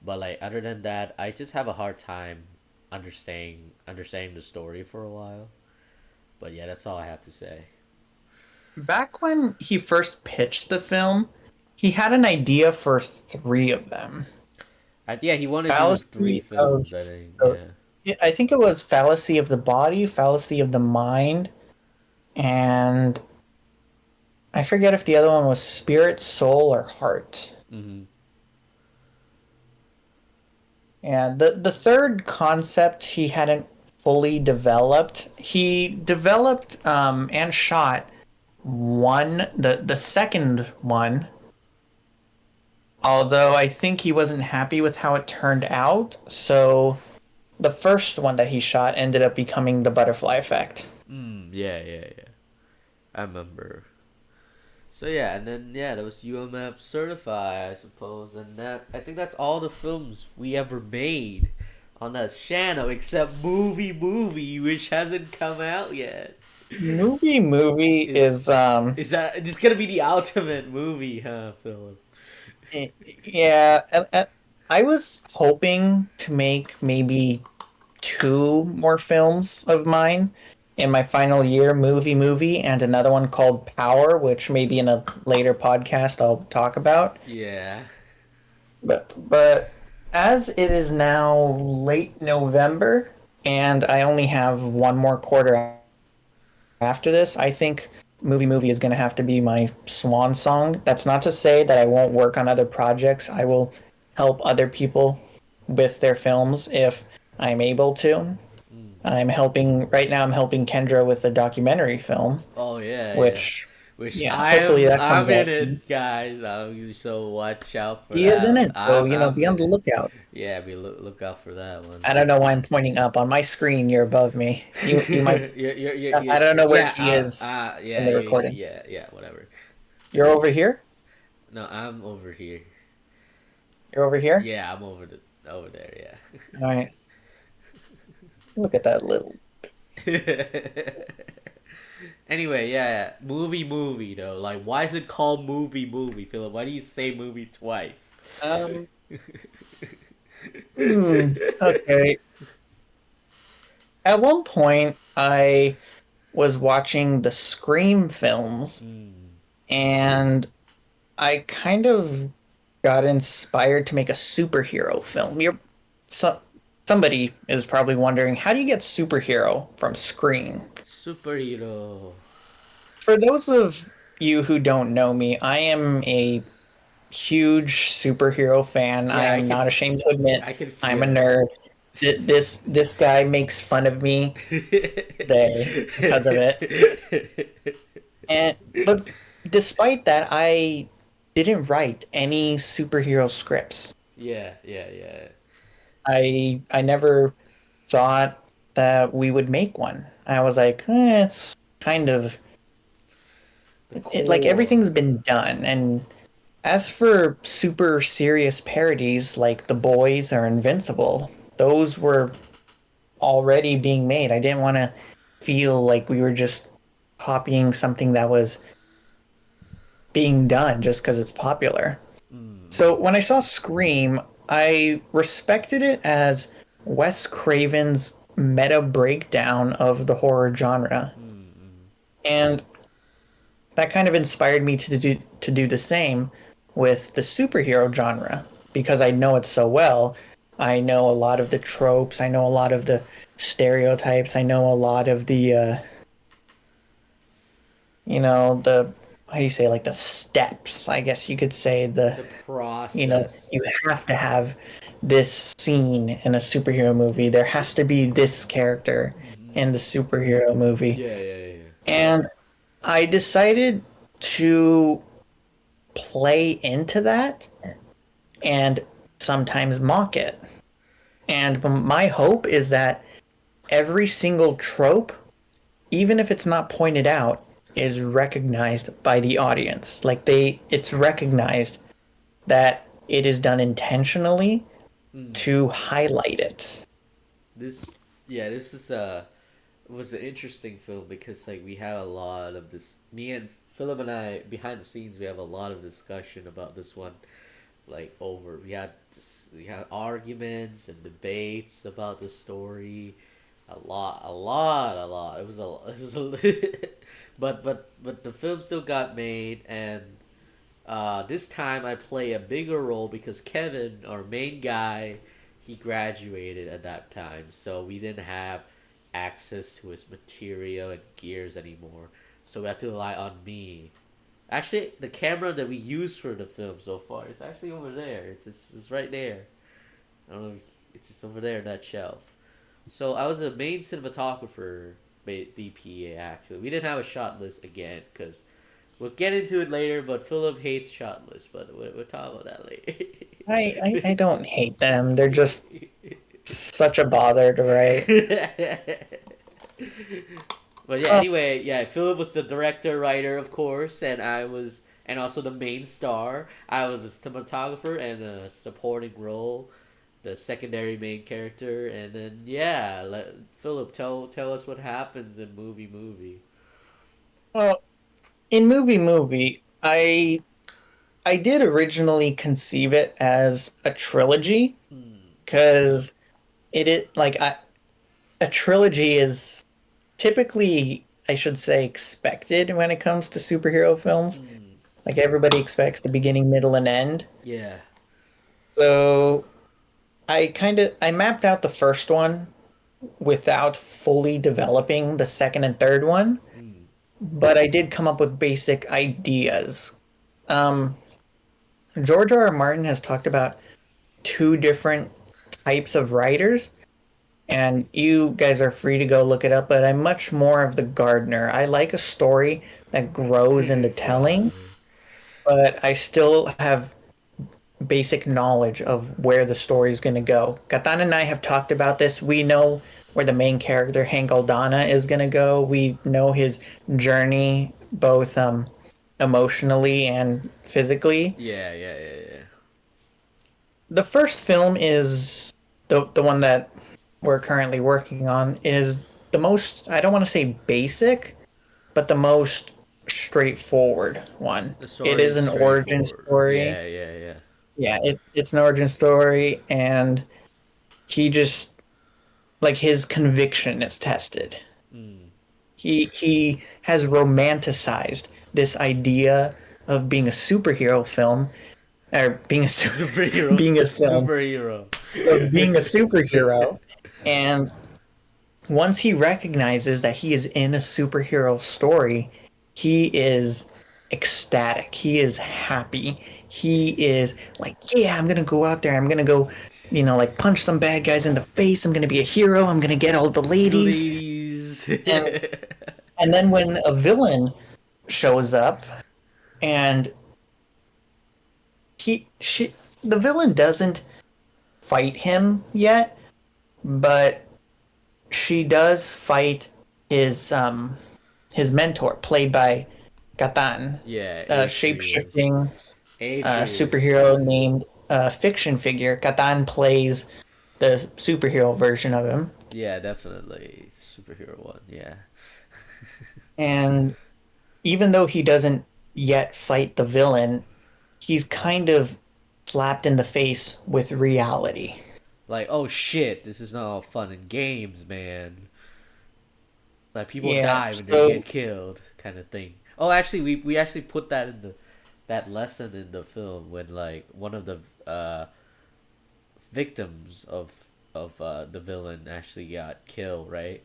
But like other than that, I just have a hard time understanding the story for a while. But yeah, that's all I have to say. Back when he first pitched the film, he had an idea for three of them. Yeah, he wanted to do three Fallacy of, films. I think. of Yeah. yeah, I think it was fallacy of the body, fallacy of the mind, and I forget if the other one was spirit, soul, or heart. Hmm. And the third concept he hadn't fully developed. He developed and shot the second one, although I think he wasn't happy with how it turned out. So the first one that he shot ended up becoming the butterfly effect. Mm, yeah, yeah, yeah. I remember. So yeah, and then yeah, that was UMF certified, I suppose, and that I think that's all the films we ever made on that channel, except movie, which hasn't come out yet. Movie is Is that it's gonna be the ultimate movie, huh, Philip? yeah. I was hoping to make maybe two more films of mine in my final year, movie, and another one called Power, which maybe in a later podcast I'll talk about. Yeah. But as it is now late November and I only have one more quarter after this, I think movie is going to have to be my swan song. That's not to say that I won't work on other projects. I will help other people with their films if I'm able to. Mm. I'm helping Kendra with the documentary film, Oh yeah, yeah. which, Which yeah, hopefully that comes I'm in out soon. it, guys. So watch out for He is that in one. it, so, I'm be on in the it. lookout. Yeah, look out for that one. I don't know why I'm pointing up. On my screen, you're above me. You might, I don't know where yeah, he is in yeah, the recording. yeah, whatever. You're over here? No, I'm over here. You're over here? Yeah, I'm over there. All right. Look at that little. Yeah. Anyway, yeah, movie though. Like, why is it called movie, Philip? Why do you say movie twice? Um, okay. At one point, I was watching the Scream films, Mm. and I kind of got inspired to make a superhero film. So, somebody is probably wondering, how do you get superhero from Scream? Superhero. For those of you who don't know me, I am a huge superhero fan. I Yeah, am not ashamed to admit I can I'm a feel nerd. This guy makes fun of me today because of it. it. And but despite that, I didn't write any superhero scripts. Yeah. I never thought that we would make one. I was like, it's kind of The like everything's core. been done. And as for super serious parodies like The Boys or Invincible, those were already being made. I didn't want to feel like we were just copying something that was being done just because it's popular. So Mm, when I saw Scream, I respected it as Wes Craven's meta breakdown of the horror genre. mm, mm, And that kind of inspired me to do the same with the superhero genre because I know it so well. I know a lot of the tropes, I know a lot of the stereotypes, I know a lot of the the how do you say, like, the steps, I guess you could say, The you process. have to have this scene in a superhero movie. There has to be this character Hmm. in the superhero movie. Yeah, yeah, yeah. And I decided to play into that and sometimes mock it. And my hope is that every single trope, even if it's not pointed out, is recognized by the audience. Like, it's recognized that it is done intentionally Mm. to highlight it. This, yeah, this is was an interesting film because like we had a lot of this. Me and Philip and I behind the scenes, we have a lot of discussion about this one. Like over, we had arguments and debates about the story. A lot. It was a, it was a, but the film still got made, and this time I play a bigger role because Kevin, our main guy, he graduated at that time, so we didn't have access to his material and gears anymore. So we have to rely on me. Actually, the camera that we used for the film so far is actually over there. It's right there. I don't know. It's just over there in that shelf. So I was the main cinematographer, DPA. Actually, we didn't have a shot list again because we'll get into it later. But Philip hates shot lists, but we'll talk about that I don't hate them. They're just such a bother to write. later. But yeah, Oh, anyway, yeah, Philip was the director, writer, of course, and I was, and also the main star. I was a cinematographer and a supporting role, the secondary main character, and then yeah, Philip, tell us what happens in movie. well, in movie, I did originally conceive it as a trilogy Hmm. because a trilogy is typically, I should say, expected when it comes to superhero films. Hmm. Like, everybody expects the beginning, middle, and end. Yeah. So I mapped out the first one without fully developing the second and third one, Hmm. but I did come up with basic ideas. Um, George R. R. Martin has talked about two different types of writers, and you guys are free to go look it up, but I'm much more of the gardener. I like a story that grows into telling, Gardener. but I still have basic knowledge of where the story is going to go. Katan and I have talked about this. We know where the main character, Hank Aldana, is going to go. We know his journey, both emotionally and physically. Yeah. The first film is the one that we're currently working on is the most, I don't want to say basic, but the most straightforward one. The It story is is an origin straightforward. story. Yeah. Yeah, it's an origin story, and he just, like, his conviction is tested. Hmm. He has romanticized this idea of being a superhero film, or Superhero. being a film Superhero. of being a superhero, and once he recognizes that he is in a superhero story, he is ecstatic. He is happy. He is like, yeah, I'm gonna go out there. I'm gonna go, like, punch some bad guys in the face. I'm gonna be a hero. I'm gonna get all the ladies. Ladies. And and then when a villain shows up, and he she the villain doesn't fight him yet, but she does fight his his mentor, played by Katan, Yeah, a Atreus. shape-shifting superhero Atreus. named fiction figure. Katan plays the superhero version of him, Yeah, definitely. Superhero one, yeah. and even though he doesn't yet fight the villain, he's kind of slapped in the face with reality. Like, oh shit, this is not all fun and games, man. Like people Yeah, die when they so get killed, kind of thing. Oh, actually, we actually put that in the that lesson in the film when like one of the victims of the villain actually got killed, right?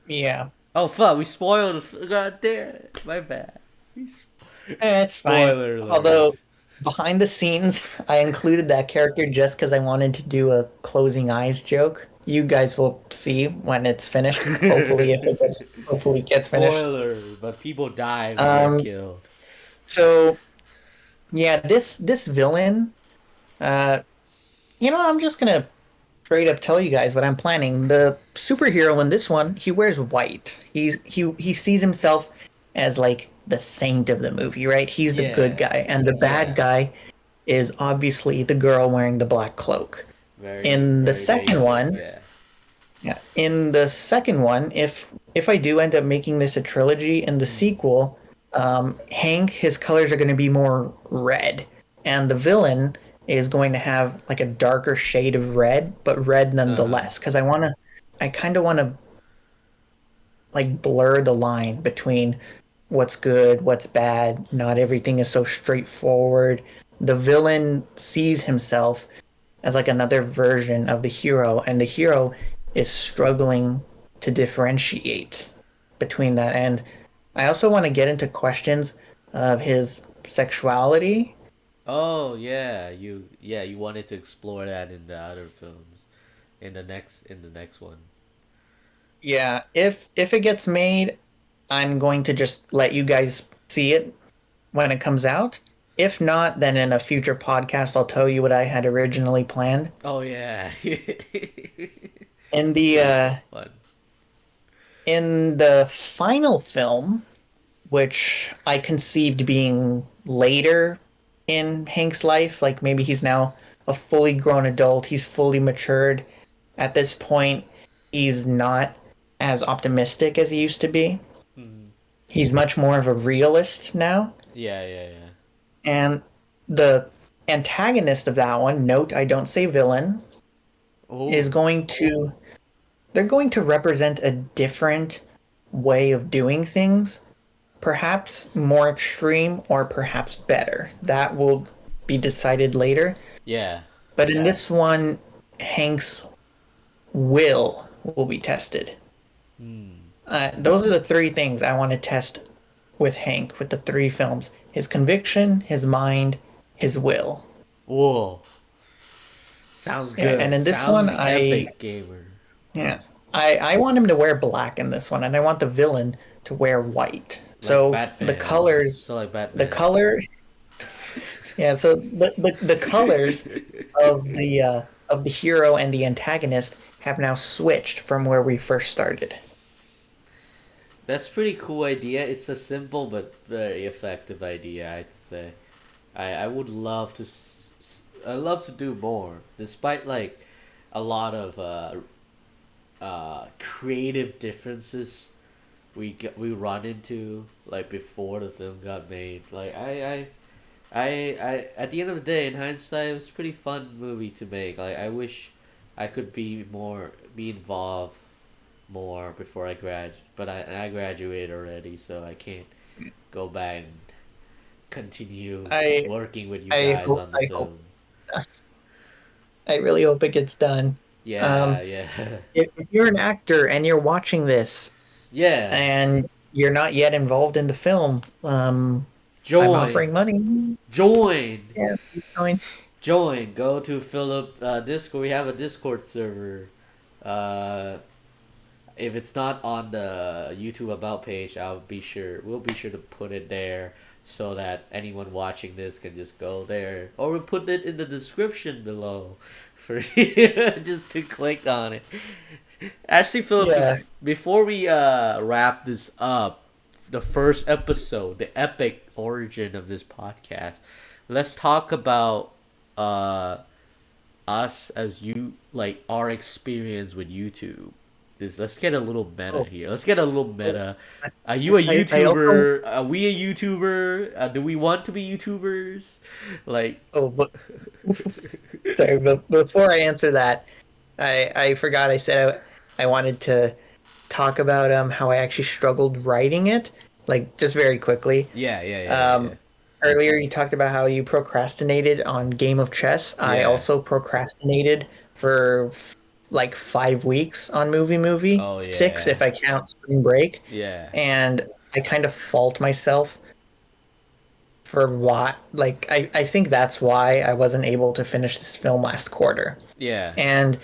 Yeah. Oh fuck, we spoiled. God damn it, my bad. It's fine. Spoiler alert. Although behind the scenes, I included that character just because I wanted to do a closing eyes joke. You guys will see when it's finished. Hopefully it gets finished. Spoiler, but people die when they're Um, killed. so yeah, this villain, uh, I'm just gonna straight up tell you guys what I'm planning. The superhero in this one, he wears white. He sees himself as like the saint of the movie, right? He's the good Yeah, guy, and the bad yeah. guy is obviously the girl wearing the black cloak. Very, In the very second basic. one, Yeah. yeah, in the second one, if I do end up making this a trilogy, in the Mm. sequel, Hank, his colors are going to be more red, and the villain is going to have like a darker shade of red, but red Uh huh. nonetheless. Because I kind of want to like blur the line between what's good, what's bad. Not everything is so straightforward. The villain sees himself as like another version of the hero, and the hero is struggling to differentiate between that. And I also want to get into questions of his sexuality. Oh yeah, you wanted to explore that in the other films, in the next one. Yeah, if it gets made, I'm going to just let you guys see it when it comes out. If not, then in a future podcast I'll tell you what I had originally planned. Oh yeah. In the That'd be uh so fun. in the final film, which I conceived being later in Hank's life. Like maybe he's now a fully grown adult, he's fully matured. At this point, he's not as optimistic as he used to be. Mm. He's much more of a realist now. Yeah, yeah, yeah. And the antagonist of that one, note I don't say villain, is Oh, going to they're going to represent a different way of doing things, perhaps more extreme or perhaps better. That will be decided later. yeah. But in this one, Hank's will be tested. Hmm. Those are the three things I want to test with Hank, with the three films: his conviction, his mind, his will. Whoa. Sounds Yeah, and good. in this one, Sounds epic, gamer. yeah, I want him to wear black in this one, and I want the villain to wear white. Like So Batman. So like the Batman. color, yeah. So the colors of the hero and the antagonist have now switched from where we first started. That's pretty cool idea. It's a simple but very effective idea, I'd say. I would love to I love to do more, despite like a lot of creative differences we run into like before the film got made. Like I at the end of the day, in hindsight, it was a pretty fun movie to make. Like I wish I could be involved more before I but I graduated already, so I can't go back and continue I working with you I guys hope on the I hope film. I really hope it gets done. Yeah, Um, yeah, if you're an actor and you're watching this yeah. and you're not yet involved in the film, I'm Join, offering money. join, Yeah, keep going. join. Go to Philip Discord. We have a Discord server. Uh, if it's not on the YouTube about page, we'll be sure to put it there so that anyone watching this can just go there, or we'll put it in the description below for just to click on it. Actually, Philip, Yeah. before we wrap this up, the first episode, the epic origin of this podcast, let's talk about uh us as you like our experience with YouTube. Let's get a little meta Oh, here. Let's get a little oh, meta. Are you a I also YouTuber? Are we a YouTuber? Do we want to be YouTubers? Like, oh but sorry, but before I answer that, I forgot I said I wanted to talk about how I actually struggled writing it, like just very quickly. yeah, yeah, yeah, yeah, Um, yeah. earlier you talked about how you procrastinated on Game of Chess. I Yeah. also procrastinated for like 5 weeks on movie, Oh 6 yeah. if I count spring break, Yeah. and I kind of fault myself for why. Like I think that's why I wasn't able to finish this film last quarter. Yeah. And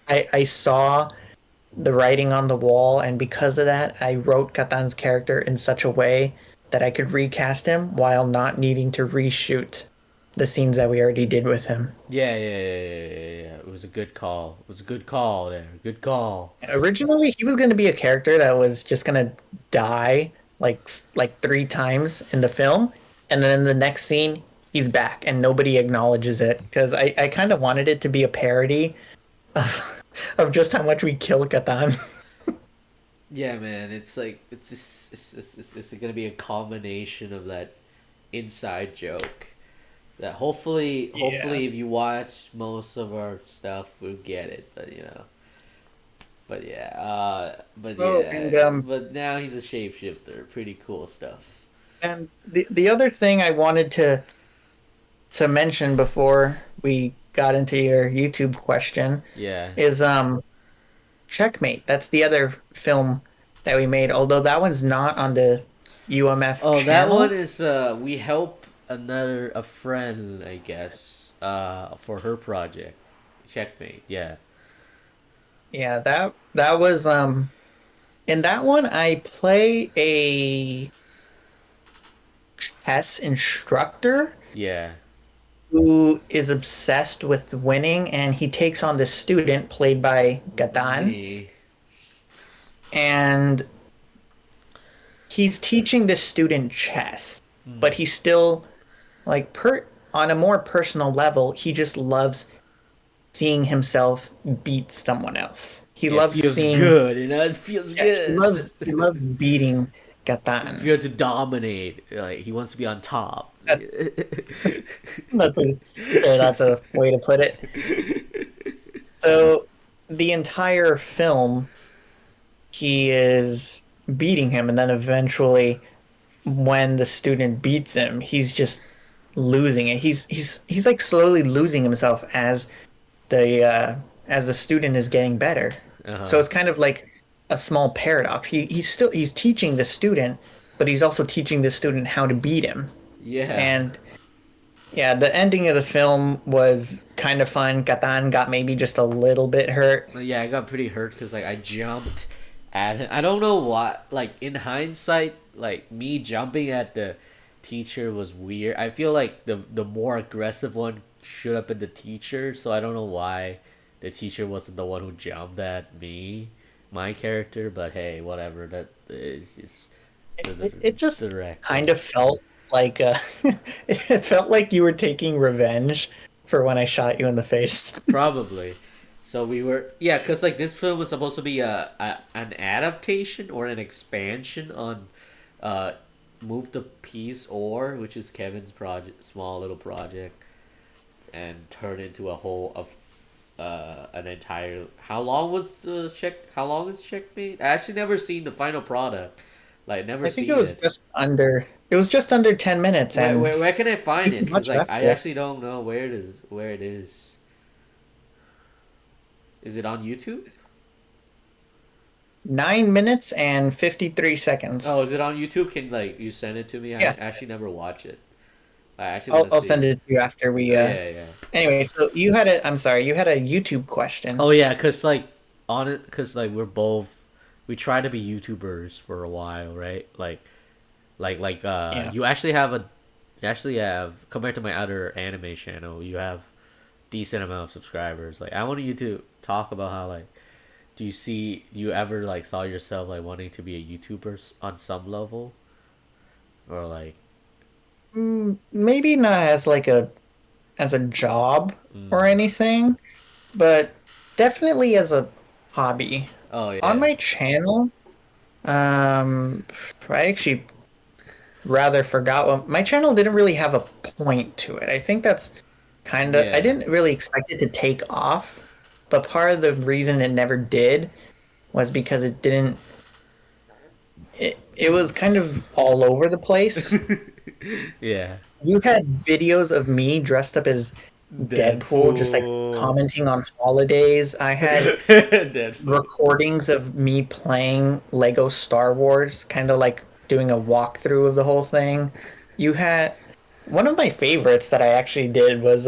I saw the writing on the wall, and because of that, I wrote Katan's character in such a way that I could recast him while not needing to reshoot the scenes that we already did with him. Yeah, yeah, yeah, yeah, yeah, yeah. It was a good call. It was a good call there. Good call. Originally, he was going to be a character that was just going to die like 3 times in the film, and then in the next scene, he's back, and nobody acknowledges it because I kind of wanted it to be a parody of just how much we kill Katan. Yeah, man. It's like it's gonna be a combination of that inside joke. That Yeah. hopefully, if you watch most of our stuff, we'll get it. But Oh, yeah, and but now he's a shapeshifter. Pretty cool stuff. the other thing I wanted to mention before we got into your YouTube question Yeah. is Checkmate. That's the other film that we made, although that one's not on the UMF Oh, that one channel. is we help a friend, I guess, for her project. Checkmate. Yeah. Yeah, that was in that one I play a chess instructor Yeah. who is obsessed with winning, and he takes on this student played by Gatan, Me. and he's teaching this student chess, but Mm. he's still like per on a more personal level, he just loves seeing himself beat someone else. He Yeah, it loves feels seeing good. It feels yeah, good. he loves beating He Gatan. feels to dominate. Like he wants to be on top. That, that's a sure, that's a way to put it. So the entire film he is beating him, and then eventually when the student beats him, he's just losing it. He's like slowly losing himself as the student is getting better. Uh So huh. it's kind of like a small paradox. He's teaching the student, but he's also teaching the student how to beat him. Yeah. And yeah, the ending of the film was kind of fun. Katan got maybe just a little bit hurt. Yeah, I got pretty hurt because like I jumped at him. I don't know why. Like in hindsight, like me jumping at the teacher was weird. I feel like the more aggressive one should have been the teacher. So I don't know why the teacher wasn't the one who jumped at me, my character. But hey, whatever. That is It the just kind director. of felt like it felt like you were taking revenge for when I shot you in the face. Probably. So we were yeah, cause like this film was supposed to be a an adaptation or an expansion on, uh, Move the Piece or which is Kevin's project, small little project, and turn into a whole of an entire. How long was the check? How long is Checkmate? I actually never seen the final product. Like never I think it seen was it. just under 10 minutes, and Where can I you find it? can Cause watch it like after I this. actually don't know where it is. Where it is. Is it on YouTube? 9 minutes and 53 seconds. Oh, is it on YouTube? Can like you send it to me? I Yeah, actually never watch it. I actually I'll want to I'll see send it. it to you after we Oh yeah, yeah. anyway, so I'm sorry, you had a YouTube question. Oh yeah, cause like on it, cause like we try to be YouTubers for a while, right? Yeah. you actually have compared to my other anime channel, you have decent amount of subscribers. Like I wanted you to talk about how like do you ever like saw yourself like wanting to be a YouTuber on some level or like Maybe not as like a job or mm, anything, but definitely as a hobby. oh On yeah my channel, um, I actually rather forgot what my channel didn't really have a point to it. I think that's I yeah didn't really expect it to take off, but part of the reason it never did was because it was kind of all over the place. Yeah. You had videos of me dressed up as Deadpool, just like Deadpool. commenting on holidays. I had Deadpool. recordings of me playing Lego Star Wars, kind of like doing a walkthrough of the whole thing. You had one of my favorites that I actually did was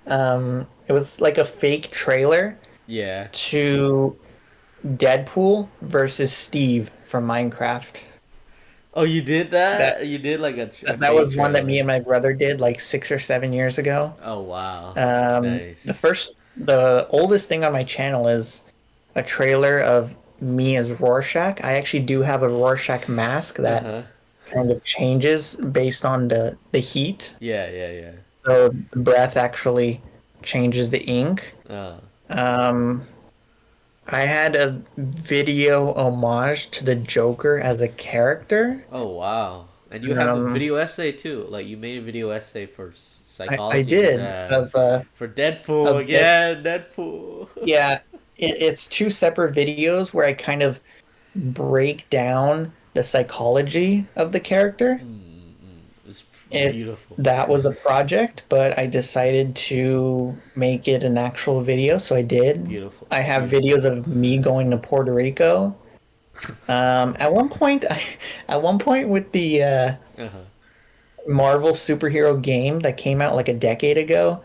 it was like a fake trailer Yeah. to Deadpool versus Steve from Minecraft. Oh, you did That that? You did like a that fake was one that me trailer. and my brother did like 6 or 7 years ago. Oh wow. The Nice. the oldest thing on my channel is a trailer of me as Rorschach. I actually do have a Rorschach mask Uh that huh. kind of changes based on the heat. Yeah, yeah, yeah. So the breath actually changes the ink. Uh. Um, I had a video homage to the Joker as a character. Oh wow. And you have a Um, video essay too. Like you made a video essay for I psychology. did For Deadpool of that. again. Deadpool. Yeah, it's two separate videos where I kind of break down the psychology of the character. It's It beautiful. that was a project, but I decided to make it an actual video, so I did. Beautiful. I have Beautiful. videos of me going to Puerto Rico. At one point, at one point with the Uh huh. Marvel superhero game that came out like a decade ago,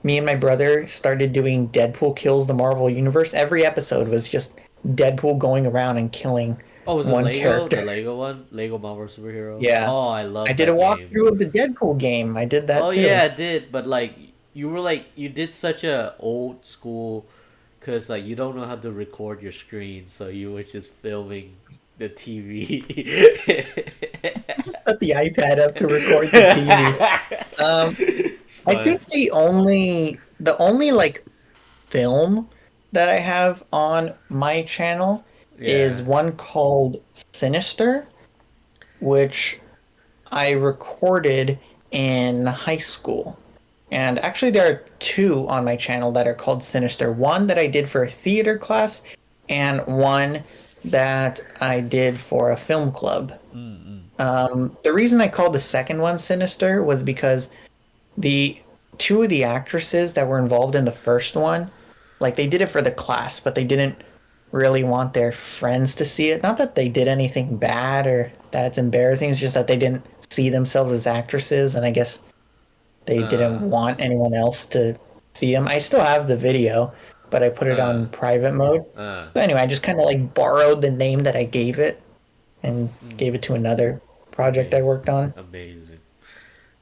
me and my brother started doing Deadpool kills the Marvel universe. Every episode was just Deadpool going around and killing Oh, was it one Lego? The character. Lego one? Lego Marvel Superhero? Yeah. Oh, I I love did a that game. walkthrough of the Deadpool game. I did Oh that yeah, too. I did, but like you were like you did such a old school cuz like you don't know how to record your screen, so you were just filming the TV. Just set the iPad up to record the TV. I Fun. think the only like film that I have on my channel is Yeah. one called Sinister, which I recorded in high school. And actually, there are two on my channel that are called Sinister. One that I did for a theater class, and one that I did for a film club. The reason I called the second one Sinister was because the two of the actresses that were involved in the first one, like they did it for the class, but they didn't really want their friends to see it. Not that they did anything bad or that's embarrassing, it's just that they didn't see themselves as actresses, and I guess they didn't Uh want anyone else to see them. I still have the video, but I put it uh on private mode. uh But anyway, I just kind of like borrowed the name that I gave it and gave it to another project I amazing. worked on. Amazing.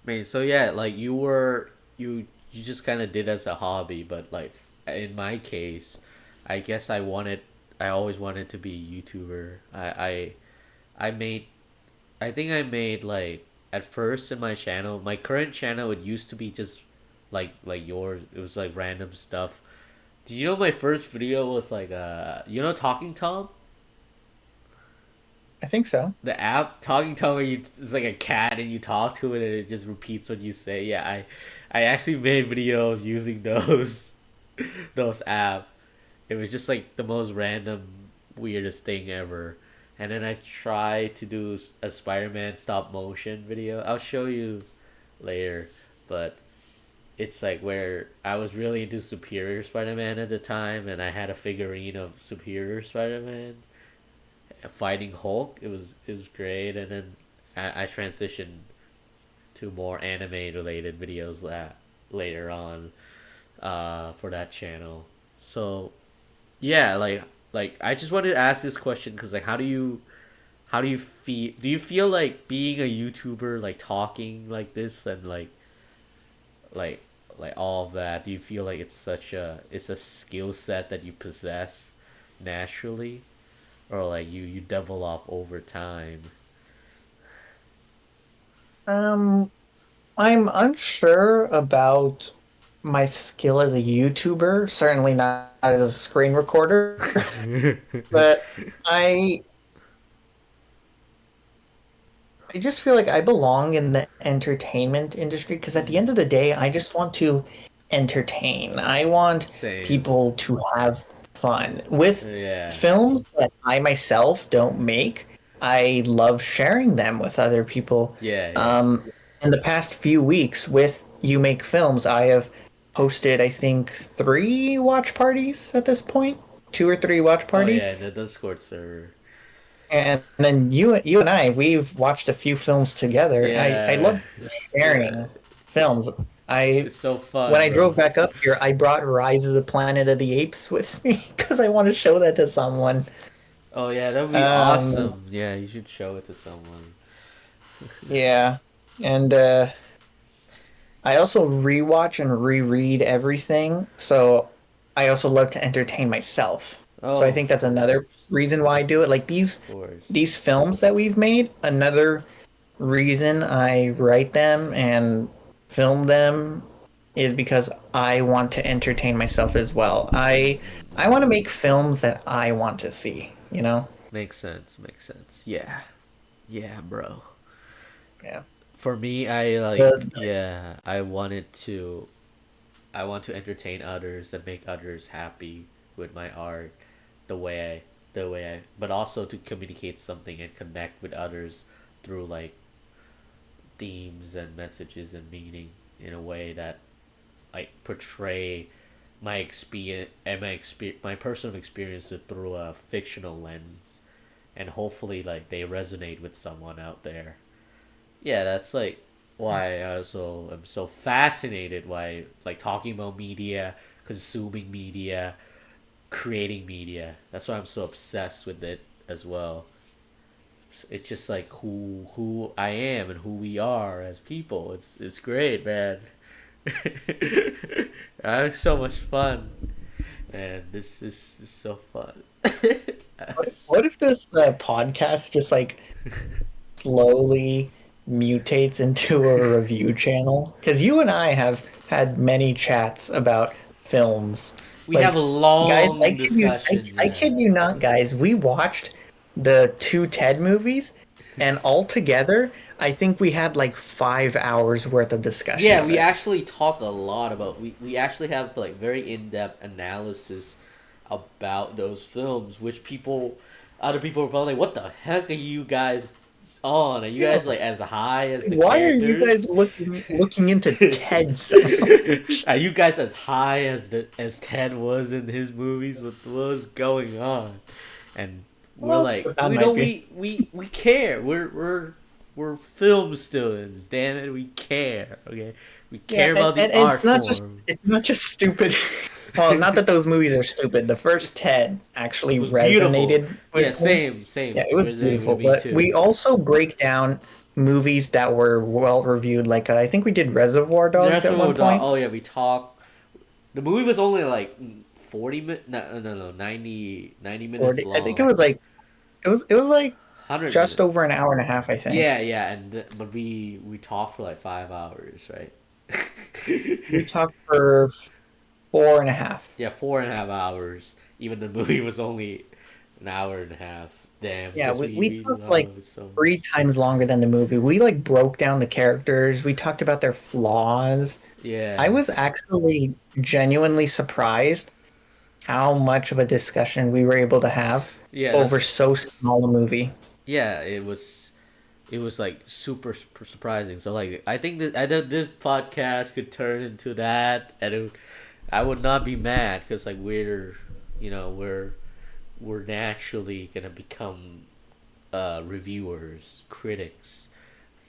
Man, so yeah, like you just kind of did as a hobby, but like in my case, I guess I always wanted to be a YouTuber. I made I think I made like at first in my channel, my current channel it used to be just like yours. It was like random stuff. Do you know my first video was like you know Talking Tom? I think so. The app Talking Tom where you it's like a cat and you talk to it and it just repeats what you say. Yeah, I actually made videos using those those app. It was just like the most random weirdest thing ever. And then I tried to do a Spider-Man stop motion video. I'll show you later, but it's like where I was really into Superior Spider-Man at the time and I had a figurine of Superior Spider-Man fighting Hulk. It was great, and then I transitioned to more anime related videos that later on for that channel. So yeah, like I just wanted to ask this question because like how do you feel? Do you feel like being a YouTuber, like talking like this and like like all of that? Do you feel like it's a skill set that you possess naturally? Or like you develop over time. Um, I'm unsure about my skill as a YouTuber, certainly not as a screen recorder, but I I just feel like I belong in the entertainment industry because at the end of the day, I just want to entertain. I want Same. people to have fun. With Yeah. films that I myself don't make, I love sharing them with other people. Yeah, yeah. Um, in the past few weeks with You Make Films, I have hosted, I think, three watch parties at this point, two or three watch Oh parties. yeah, the Discord server. And then you and I, we've watched a few films together. I Yeah, love sharing films. I it's so When fun, I bro. drove back up here, I brought Rise of the Planet of the Apes with me because I want to show that to someone. Oh yeah, that would be Um, awesome. Yeah, you should show it to someone. yeah, and I also rewatch and reread everything, so I also love to entertain myself. So Oh, I of think that's course, another reason why I do it. Like these of course. these films that we've made, another reason I write them and film them is because I want to entertain myself as well. I want to make films that I want to see, you know? Makes sense. Makes sense. Yeah, yeah, bro. Yeah. For me, I like. The, Yeah, I want to entertain others and make others happy with my art, the way but also to communicate something and connect with others through like themes and messages and meaning in a way that like portray my experience and my personal experience through a fictional lens, and hopefully like they resonate with someone out there. Yeah, that's like why I also am so fascinated by like talking about media, consuming media, creating media. That's why I'm so obsessed with it as well. It's just like who I am and who we are as people. It's great, man. Having so much fun, and this is so fun. what if this podcast just like slowly mutates into a review channel? Because you and I have had many chats about films. We have a Like, guys, long discussion. I Yeah. kid you not, guys. We watched the two Ted movies, and altogether, I think we had like 5 hours worth of discussion Yeah, of we it. actually talk a lot about we actually have like very in-depth analysis about those films, which people other people are probably like, what the heck are you guys on? Are you Yeah. guys like as high as the Why are you guys characters? looking into Ted so much? Are you guys as high as Ted was in his movies? What was going on? And we're Well, like, that we know might be. we care. We're film students. Damn it, we care. Okay, we Yeah, care about the and art form. it's not just stupid. Well, not that those movies are stupid. The first Ted actually It was beautiful. resonated Yeah, with me. same. Yeah, it It's was resonating with beautiful. me But too. we also break down movies that were well reviewed. Like I think we did Reservoir Dogs at one point. Oh yeah, we talk. The movie was only like 40 minutes. No, 90 Or minutes I think it long. was like it was like 100 minutes. just over an hour and a half. I think Yeah, yeah, but we talked for like 5 hours, right? we talked for 4.5. Yeah, 4.5 hours. Even the movie was only an hour and a half. Damn, Yeah, because we we talked like love it so three much. times longer than the movie. We like broke down the characters. We talked about their flaws. I Yeah, was actually genuinely surprised how much of a discussion we were able to have yeah, over so that's small a movie. yeah. It was like super surprising. So like I think this podcast could turn into that, and I would not be mad because like you know we're naturally gonna become reviewers, critics,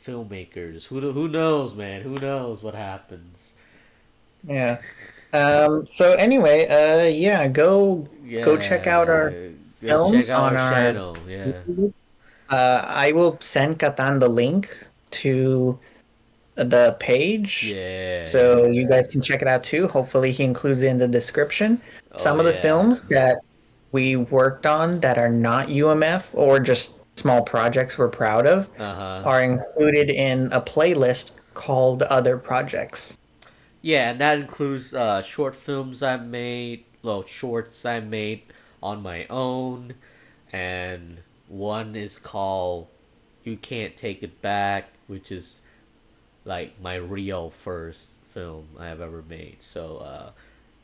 filmmakers. Who knows, man? Who knows what happens? Yeah. So anyway, yeah, go check out our Yeah, go check films out on our our channel. Yeah. YouTube. I will send Katan the link to the page Yeah, so yeah. you guys can check it out too. Hopefully, he includes it in the description. Oh Some of the yeah. films that we worked on that are not UMF or just small projects we're proud of Uh huh. are included in a playlist called Other Projects. Yeah, and that includes short films I made, well, shorts I made on my own, and one is called "You Can't Take It Back," which is like my real first film I have ever made. So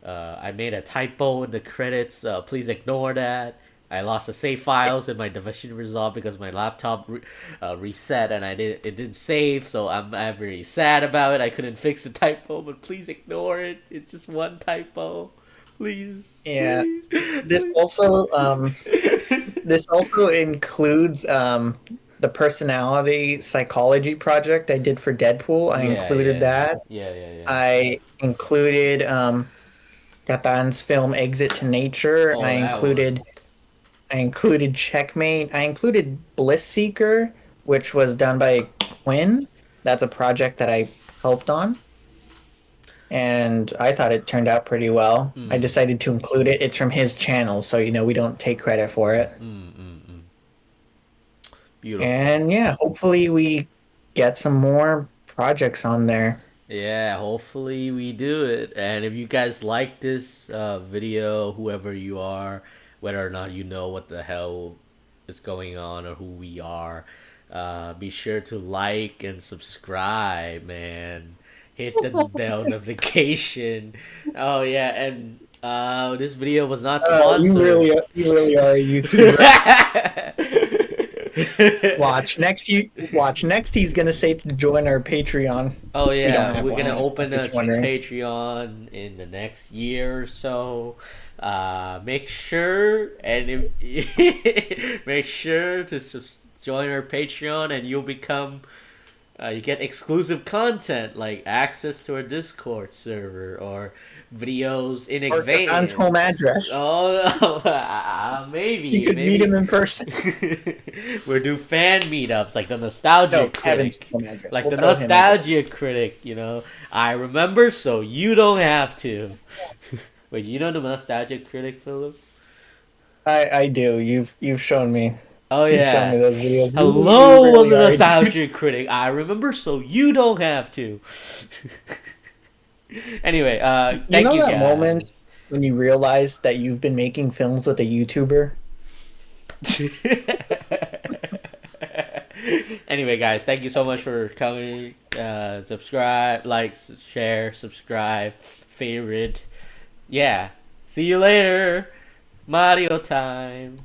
I made a typo in the credits. Please ignore that. I lost the save files in my DaVinci Resolve because my laptop reset and it didn't save. So I'm very sad about it. I couldn't fix the typo, but please ignore it. It's just one typo. Please, Yeah. please, This please. also this also includes the personality psychology project I did for Deadpool. I Yeah, included yeah, that. yeah, yeah, yeah. I included Katan's film Exit to Nature. Oh, that one. I included Checkmate. I included Bliss Seeker, which was done by Quinn. That's a project that I helped on, and I thought it turned out pretty well. I Mm, decided to include it. It's from his channel, so we don't take credit for it. mm. Beautiful. And yeah, hopefully we get some more projects on there. Yeah, hopefully we do it. And if you guys like this video, whoever you are, whether or not you know what the hell is going on or who we are, be sure to like and subscribe, man. Hit the bell notification. Oh yeah, and this video was not sponsored. You really are a YouTuber. Watch next. He's gonna say to join our Patreon. Oh We don't yeah, have we're one. gonna I'm open a just wondering. Patreon in the next year or so. Make sure and if, make sure to join our Patreon, and you'll become you get exclusive content like access to our Discord server or videos in Or Katan's home advance. address. Oh, You maybe, could meet him maybe in person. we'll do fan meetups like the Nostalgia No, Kevin's Critic, home address. like We'll the throw him in. Nostalgia Critic. You know, I remember, so you don't have to. Wait, you know the Nostalgia Critic, Philip? I do. You've shown me. Oh You've shown me yeah. those videos. You Hello, I'm really the are a dude. Nostalgia Critic. I remember, so you don't have to. Anyway, You thank know you that moment guys. when you realize that you've been making films with a YouTuber? Anyway, guys, thank you so much for coming. Subscribe, like, share, subscribe, favorite. Yeah. See you later. Mario time.